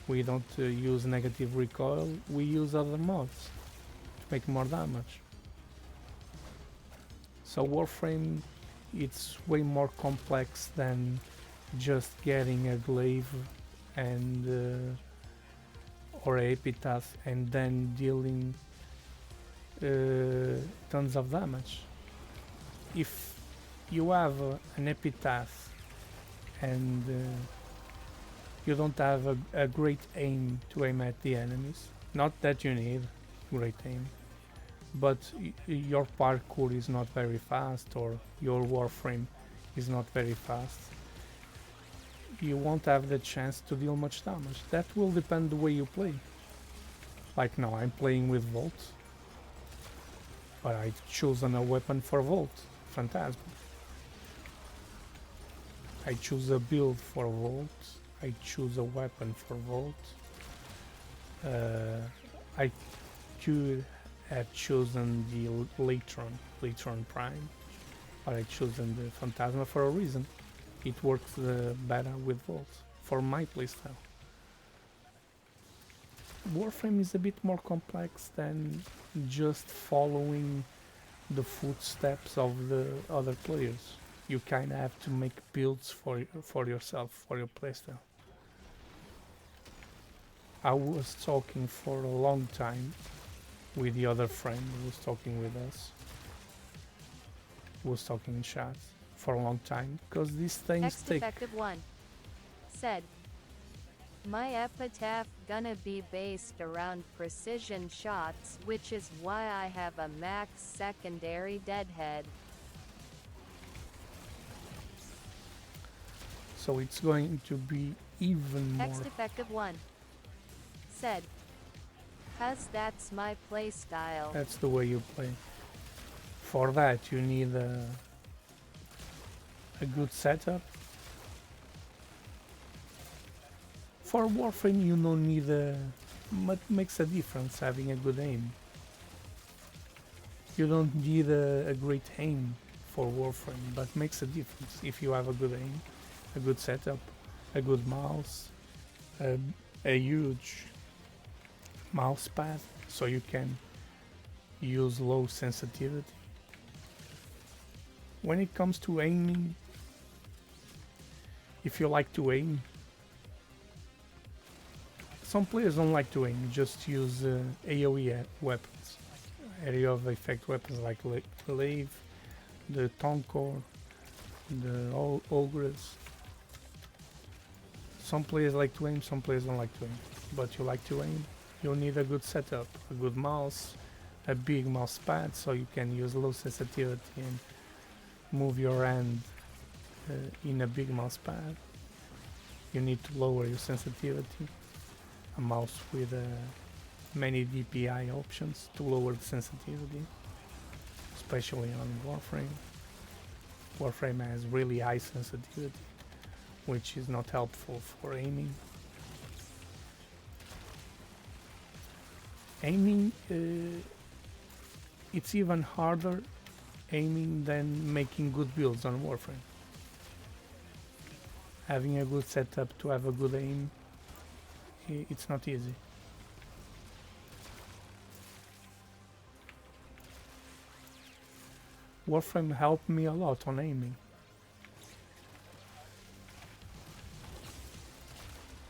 We don't use negative recoil, we use other mods to make more damage. So Warframe, it's way more complex than just getting a glaive and or a epitaph and then dealing tons of damage. If you have an epitaph and you don't have a great aim to aim at the enemies, not that you need great aim, but your parkour is not very fast or your warframe is not very fast, you won't have the chance to deal much damage. That will depend the way you play. Like now I'm playing with Volt, but I've chosen a weapon for Volt, Phantasm. I choose a build for Volt, I choose a weapon for Volt. I could have chosen the Latron Prime, but I chosen the Phantasma for a reason. It works better with Volt for my playstyle. Warframe is a bit more complex than just following the footsteps of the other players. You kinda have to make builds for yourself, for your playstyle. I was talking for a long time with the other friend who was talking with us, who was talking in chat for a long time, because these things take... X-Defective 1 said, my epitaph gonna be based around precision shots, which is why I have a max secondary deadhead. So it's going to be even more... X-Defective 1 said, cause that's my playstyle. That's the way you play. For that you need a good setup. For Warframe you don't need what makes a difference having a good aim. You don't need a great aim for Warframe, but makes a difference if you have a good aim, a good setup, a good mouse, a huge mouse pad so you can use low sensitivity. When it comes to aiming, if you like to aim, some players don't like to aim, just use AoE weapons. area of effect weapons like glaive, the Tonkor, the ogres. Some players like to aim, some players don't like to aim. But you like to aim, you'll need a good setup, a good mouse, a big mouse pad so you can use low sensitivity and move your hand in a big mouse pad. You need to lower your sensitivity. A mouse with many DPI options to lower the sensitivity, especially on Warframe. Warframe has really high sensitivity, which is not helpful for aiming. Aiming, it's even harder aiming than making good builds on Warframe. Having a good setup to have a good aim, it's not easy. Warframe helped me a lot on aiming.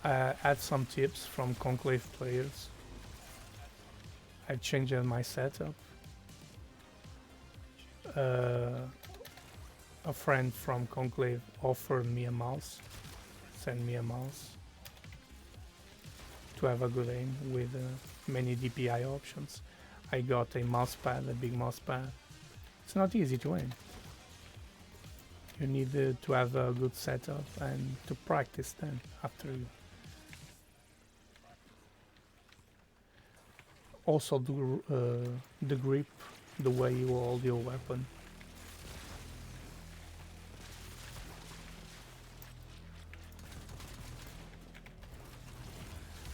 I had some tips from Conclave players. I changed my setup. A friend from Conclave offered me a mouse, sent me a mouse to have a good aim with many DPI options. I got a mouse pad, a big mouse pad. It's not easy to aim. You need to have a good setup and to practice then after you. Also the grip, the way you hold your weapon.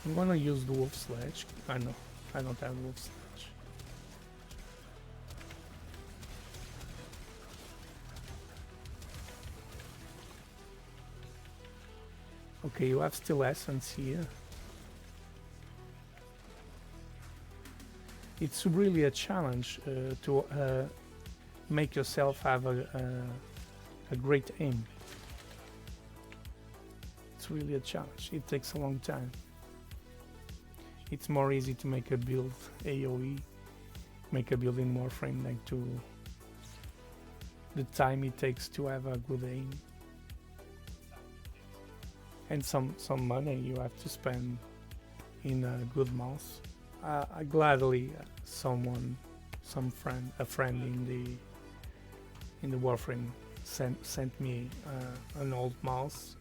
I'm gonna use the wolf sledge. I know, I don't have wolf sledge. Okay, you have still essence here. It's really a challenge to make yourself have a great aim. It's really a challenge. It takes a long time. It's more easy to make a build AoE, make a build in Warframe than to the time it takes to have a good aim. And some money you have to spend in a good mouse. I gladly a friend in the Warframe sent me an older mouse.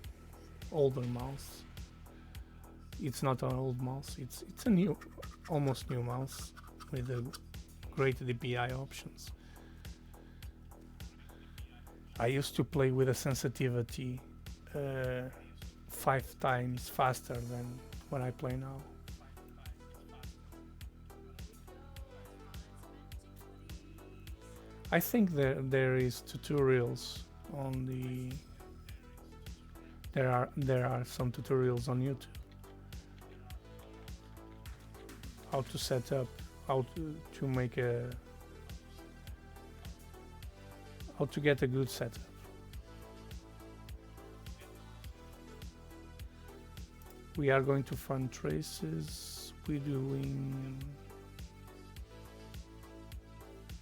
It's not an old mouse. It's a new, almost new mouse with a great DPI options. I used to play with a sensitivity 5 times faster than what I play now. I think there is tutorials on the. There are some tutorials on YouTube. How to set up, how to make how to get a good setup. We are going to fund traces. We're doing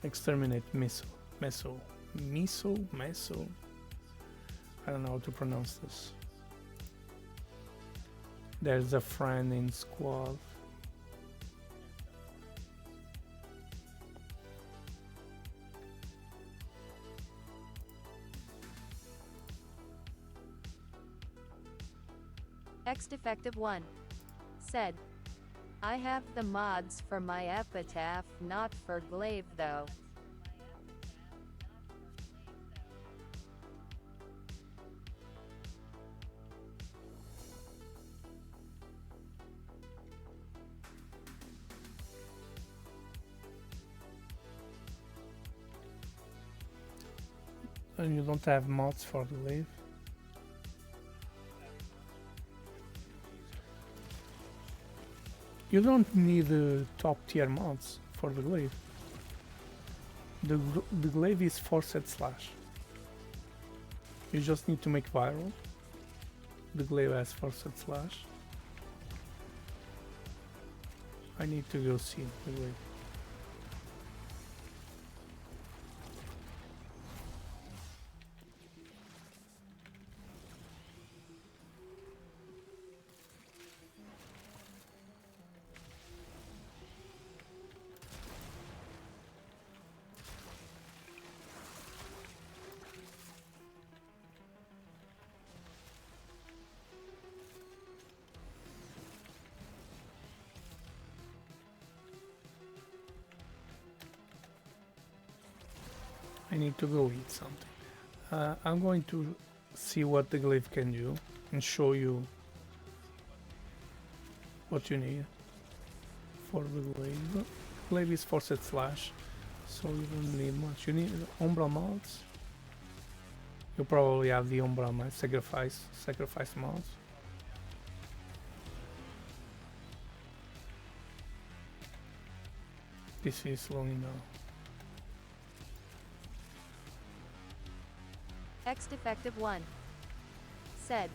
exterminate meso. I don't know how to pronounce this. There's a friend in squad. X-Defective 1 said, I have the mods for my epitaph, not for glaive though. And you don't have mods for the glaive? You don't need top tier mods for the glaive. The glaive is forced slash. You just need to make viral. The glaive has forced slash. I need to go see the glaive. I need to go eat something. I'm going to see what the glaive can do and show you what you need for the glaive. Glaive is forced slash, so you don't need much. You need umbral mounts. You probably have the umbral mount, sacrifice mounts. This is long enough. X Defective 1 said,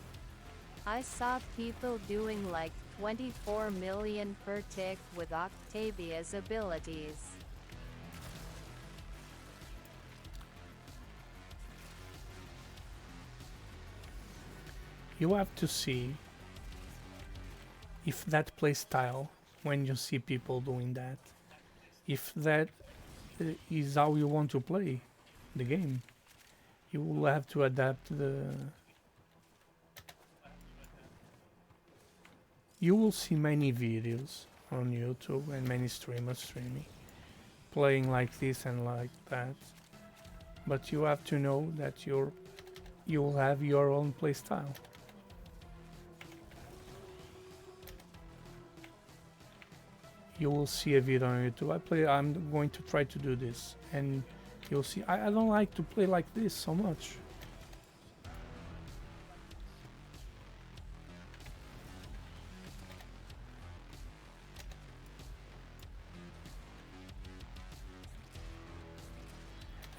I saw people doing like 24 million per tick with Octavia's abilities. You have to see if that playstyle, when you see people doing that, if that is how you want to play the game. You will have to adapt the... You will see many videos on YouTube and many streamers streaming, playing like this and like that, but you have to know that you will have your own playstyle. You will see a video on YouTube. I'm going to try to do this, and you'll see. I don't like to play like this so much.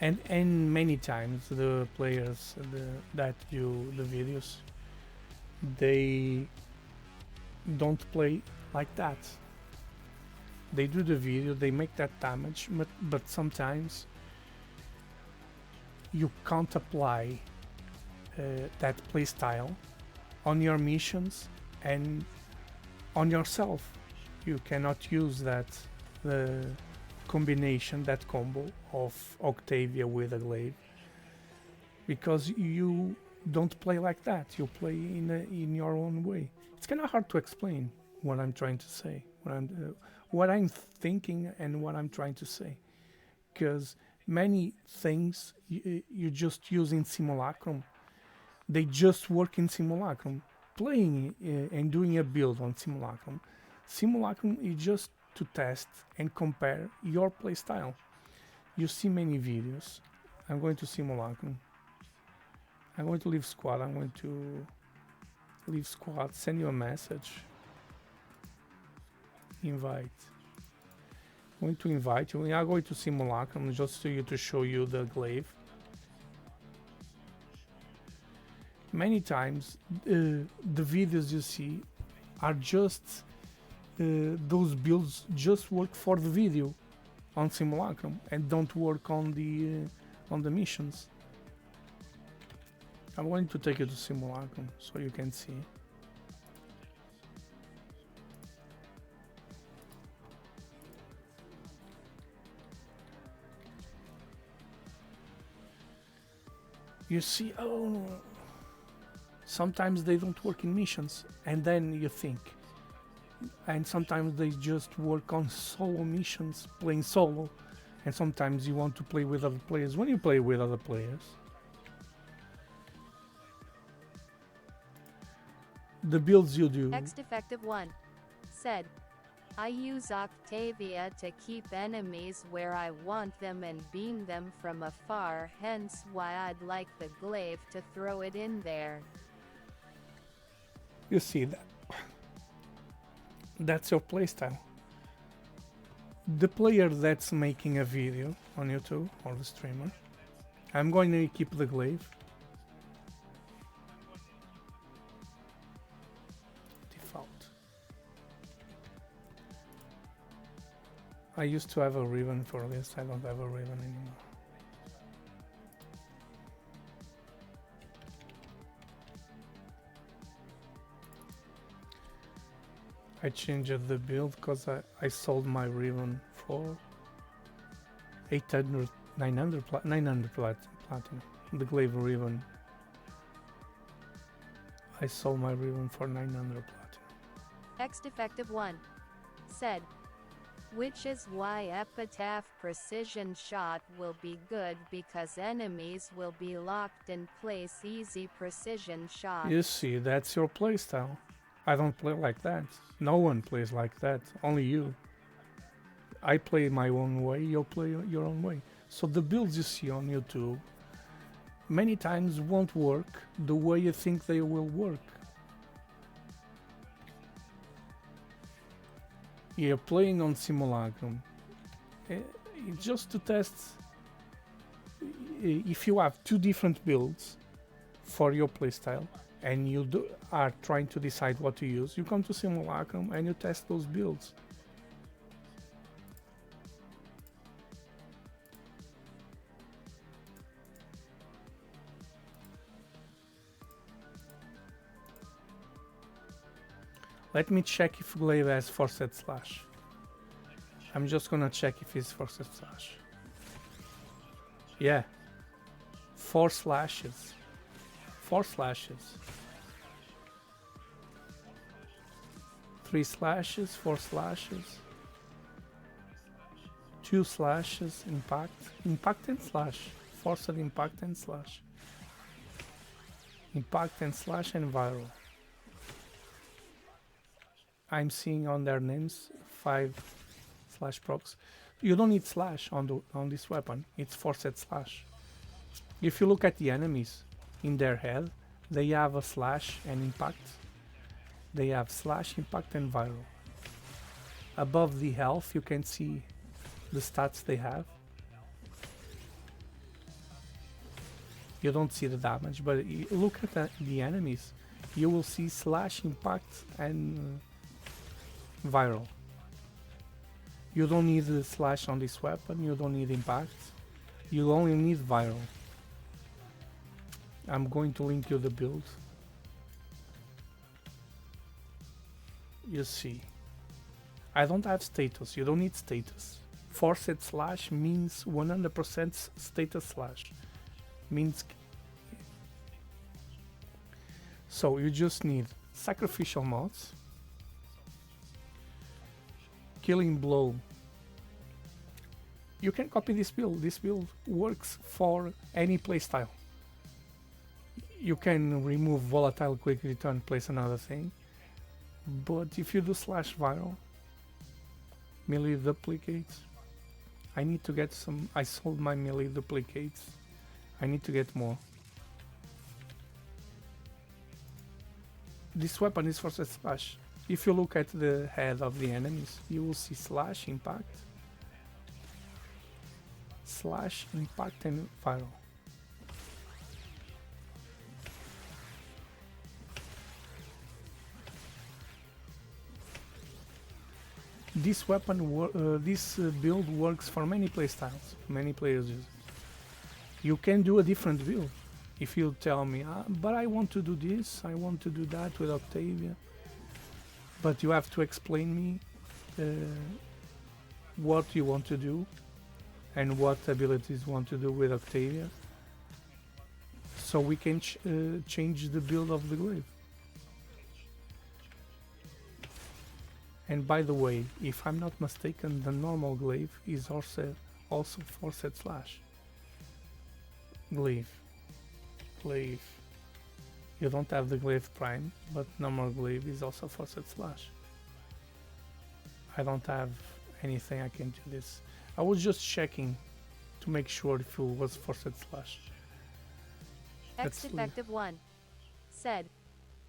And many times the players that do the videos, they don't play like that. They do the video, they make that damage, but sometimes you can't apply that playstyle on your missions and on yourself. You cannot use that combination, that combo of Octavia with a glaive, because you don't play like that. You play in your own way. It's kind of hard to explain what I'm trying to say, what I'm thinking and what I'm trying to say, because many things you just use in Simulacrum, they just work in Simulacrum. Playing and doing a build on Simulacrum is just to test and compare your playstyle. You see many videos. I'm going to Simulacrum. I'm going to leave squad. I'm going to leave squad, send you a message, invite. I'm going to invite you. We are going to Simulacrum just to show you the glaive. Many times the videos you see are just those builds just work for the video on Simulacrum and don't work on the missions. I'm going to take you to Simulacrum so you can see. You see, oh, sometimes they don't work in missions, and then you think, and sometimes they just work on solo missions, playing solo, and sometimes you want to play with other players. When you play with other players, the builds you do... X Defective 1 said, I use Octavia to keep enemies where I want them and beam them from afar, hence why I'd like the glaive to throw it in there. You see that? That's your playstyle. The player that's making a video on YouTube, or the streamer, I'm going to keep the glaive. Default. I used to have a ribbon for this, I don't have a ribbon anymore. I changed the build because I sold my ribbon for 800, 900 platinum. The glaive ribbon. I sold my ribbon for 900 platinum. X Defective 1 said, Which is why Epitaph Precision Shot will be good because enemies will be locked in place. Easy Precision Shot. You see, that's your playstyle. I don't play like that. No one plays like that. Only you. I play my own way, you play your own way. So the builds you see on YouTube many times won't work the way you think they will work. You're playing on Simulacrum just to test if you have two different builds for your playstyle and you are trying to decide what to use, you come to Simulacrum and you test those builds. Let me check if Glaive has Forced Slash. I'm just gonna check if it's Forced Slash. Yeah. 4 slashes. 4 slashes. 3 slashes, 4 slashes. 2 slashes, impact. Impact and slash. Forced impact and slash. Impact and slash and viral. I'm seeing on their names 5 slash procs. You don't need slash on this weapon. It's forced slash. If you look at the enemies in their head, they have a slash and impact. They have slash, impact and viral. Above the health you can see the stats they have. You don't see the damage, but you look at the enemies, you will see slash, impact and viral. You don't need the slash on this weapon, you don't need impact, you only need viral. I'm going to link you the build. You see, I don't have status, you don't need status. Forced slash means 100% status slash. Means so you just need sacrificial mods, killing blow. You can copy this build. This build works for any playstyle. You can remove volatile quick return, place another thing, but if you do slash viral, melee duplicates. I need to get some. I sold my melee duplicates. I need to get more. This weapon is for slash. If you look at the head of the enemies, you will see slash, impact, slash, impact and viral. This weapon, this build works for many playstyles. Many players use it. You can do a different build if you tell me, but I want to do this, I want to do that with Octavia. But you have to explain me what you want to do and what abilities you want to do with Octavia, so we can change the build of the glaive. And by the way, if I'm not mistaken, the normal glaive is also forced slash. Glaive. You don't have the glaive prime, but normal glaive is also forced slash. I don't have anything I can do this. I was just checking to make sure if it was forced slash. X Defective 1 said,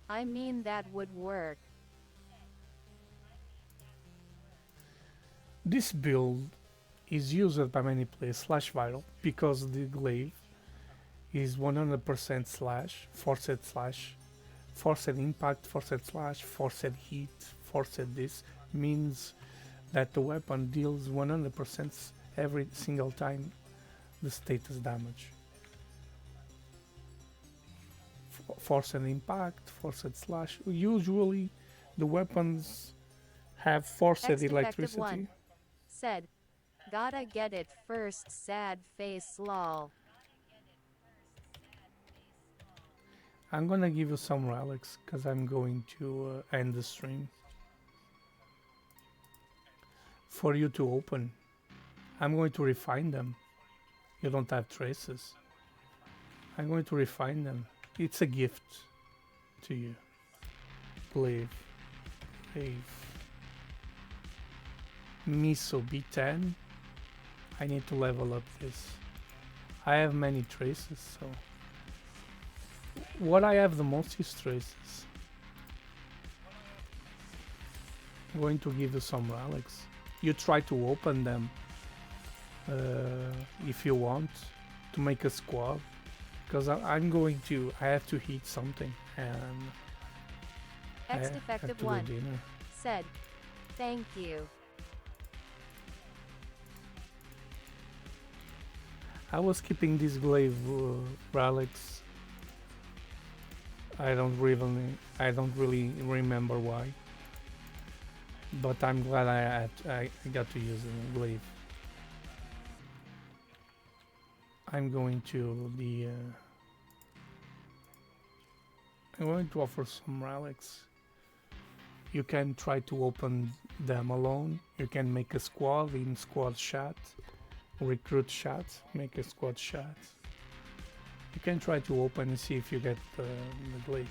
I mean that would work. This build is used by many players slash viral because the glaive is 100% slash, forced impact, forced slash, forced heat, forced this means that the weapon deals 100% every single time the status damage. Forced impact, forced slash. Usually the weapons have forced electricity. One said, gotta get it first, sad face lol. I'm gonna give you some relics because I'm going to end the stream. for you to open. I'm going to refine them. You don't have traces. I'm going to refine them. It's a gift to you. Glaive. Miso B10. I need to level up this. I have many traces, so what I have the most is traces. I'm going to give you some relics. You try to open them if you want to make a squad, because I have to eat something and I have Defective to 1 do dinner. said, "Thank you." I was keeping these glaive relics. I don't really remember why, but I'm glad I got to use a glaive. I'm going to I'm going to offer some relics. You can try to open them alone. You can make a squad in squad chat. Recruit chat, make a squad chat. You can try to open and see if you get the glaive.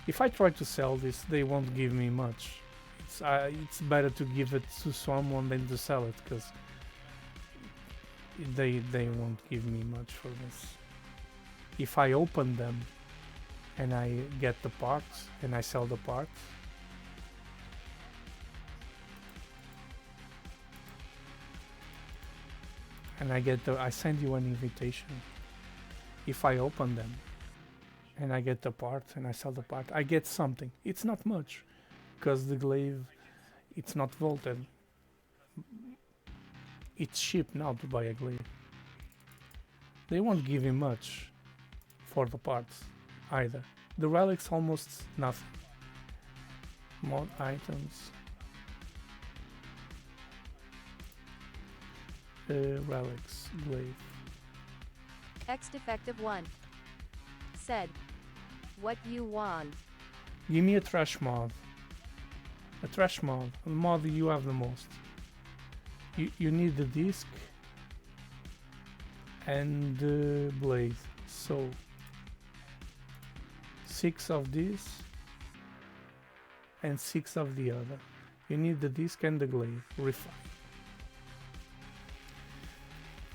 If I try to sell this, they won't give me much. It's better to give it to someone than to sell it, because they won't give me much for this. If I open them and I get the parts and I sell the parts, and I send you an invitation. If I open them and I get the part and I sell the part, I get something. It's not much, because the glaive, it's not vaulted. It's cheap now to buy a glaive. They won't give you much for the parts either. The relics almost nothing. Mod items. Relics, glaive. Defective 1 said, "What you want?" Give me a trash mod. A trash mod. A mod you have the most. You need the disc and the blade. So 6 of this and 6 of the other. You need the disc and the glaive. Refine.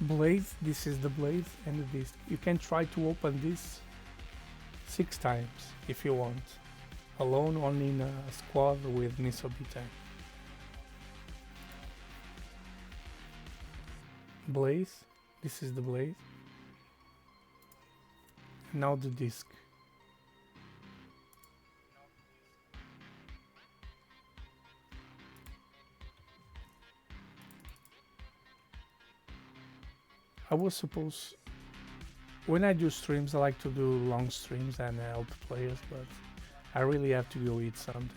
Blade, this is the blade and the disc. You can try to open this 6 times if you want. Alone, only in a squad with Miso B10. Blade, this is the blade. Now the disc. I was supposed, when I do streams, I like to do long streams and help players, but I really have to go eat something.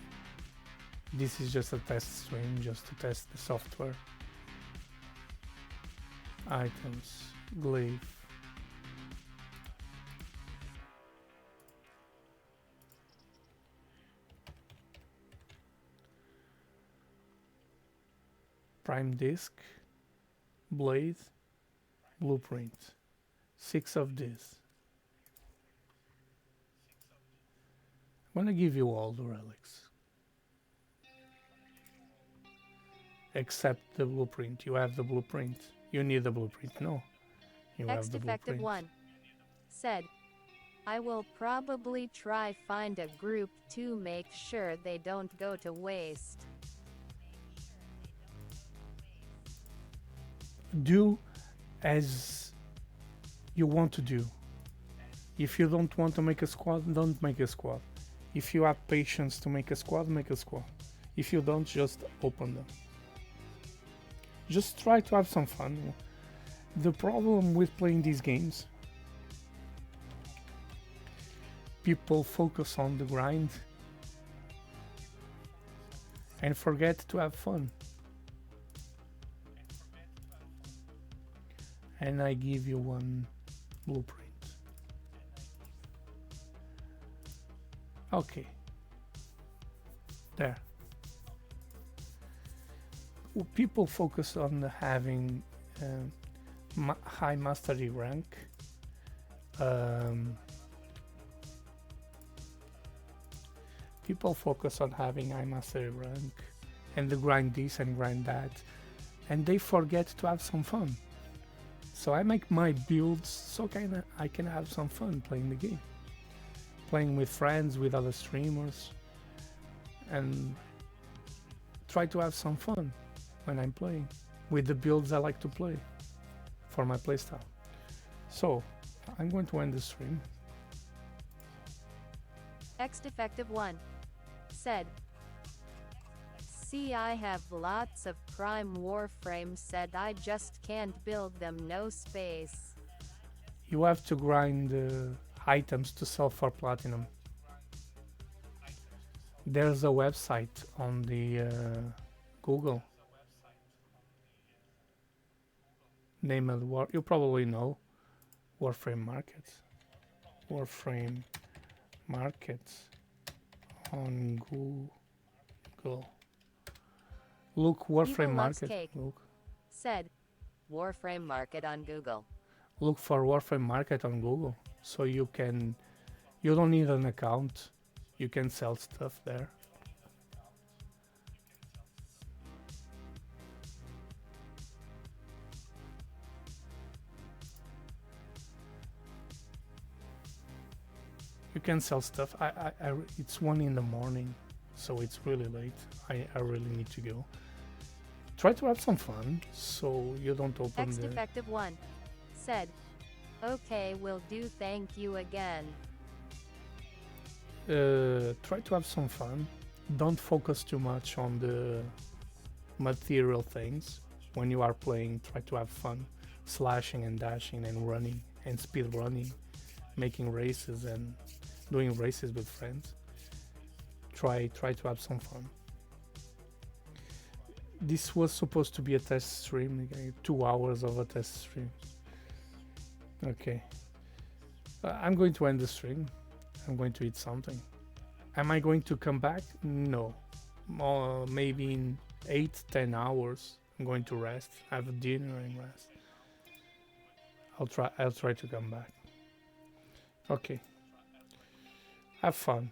This is just a test stream, just to test the software. Items, glaive. Prime disc, blade, blueprint. 6 of this. I'm gonna give you all the relics. Except the blueprint. You have the blueprint. You need the blueprint. No. You have the Defective blueprint. 1 said, "I will probably try find a group to make sure they don't go to waste." Do as you want to do. If you don't want to make a squad, don't make a squad. If you have patience to make a squad, make a squad. If you don't, just open them. Just try to have some fun. The problem with playing these games, people focus on the grind and forget to have fun. And I give you one blueprint. Okay. There. people focus on having high mastery rank. Um, People focus on having high mastery rank and the grind this and grind that, and they forget to have some fun. So I make my builds so I can have some fun playing the game, playing with friends, with other streamers, and try to have some fun when I'm playing with the builds I like to play for my playstyle. So I'm going to end the stream. X Defective 1 said, "See, I have lots of prime warframes, said I just can't build them, no space." You have to grind items to sell for platinum. There's a website on the Google named you probably know Warframe Markets. Warframe Markets on Google. Look, Warframe Market. Look. Said, Warframe Market on Google. Look for Warframe Market on Google, so you don't need an account. You can sell stuff there. You can sell stuff. It's 1 in the morning, so it's really late. I really need to go. Try to have some fun, so you don't open X Defective 1 said, "Okay, will do, thank you again." Try to have some fun. Don't focus too much on the material things. When you are playing, try to have fun. Slashing and dashing and running and speed running. Making races and doing races with friends. Try to have some fun. This was supposed to be a test stream, 2 hours of a test stream. Okay. I'm going to end the stream. I'm going to eat something. Am I going to come back? No. Maybe in 8-10 hours I'm going to rest, have a dinner and rest. I'll try to come back. Okay. Have fun.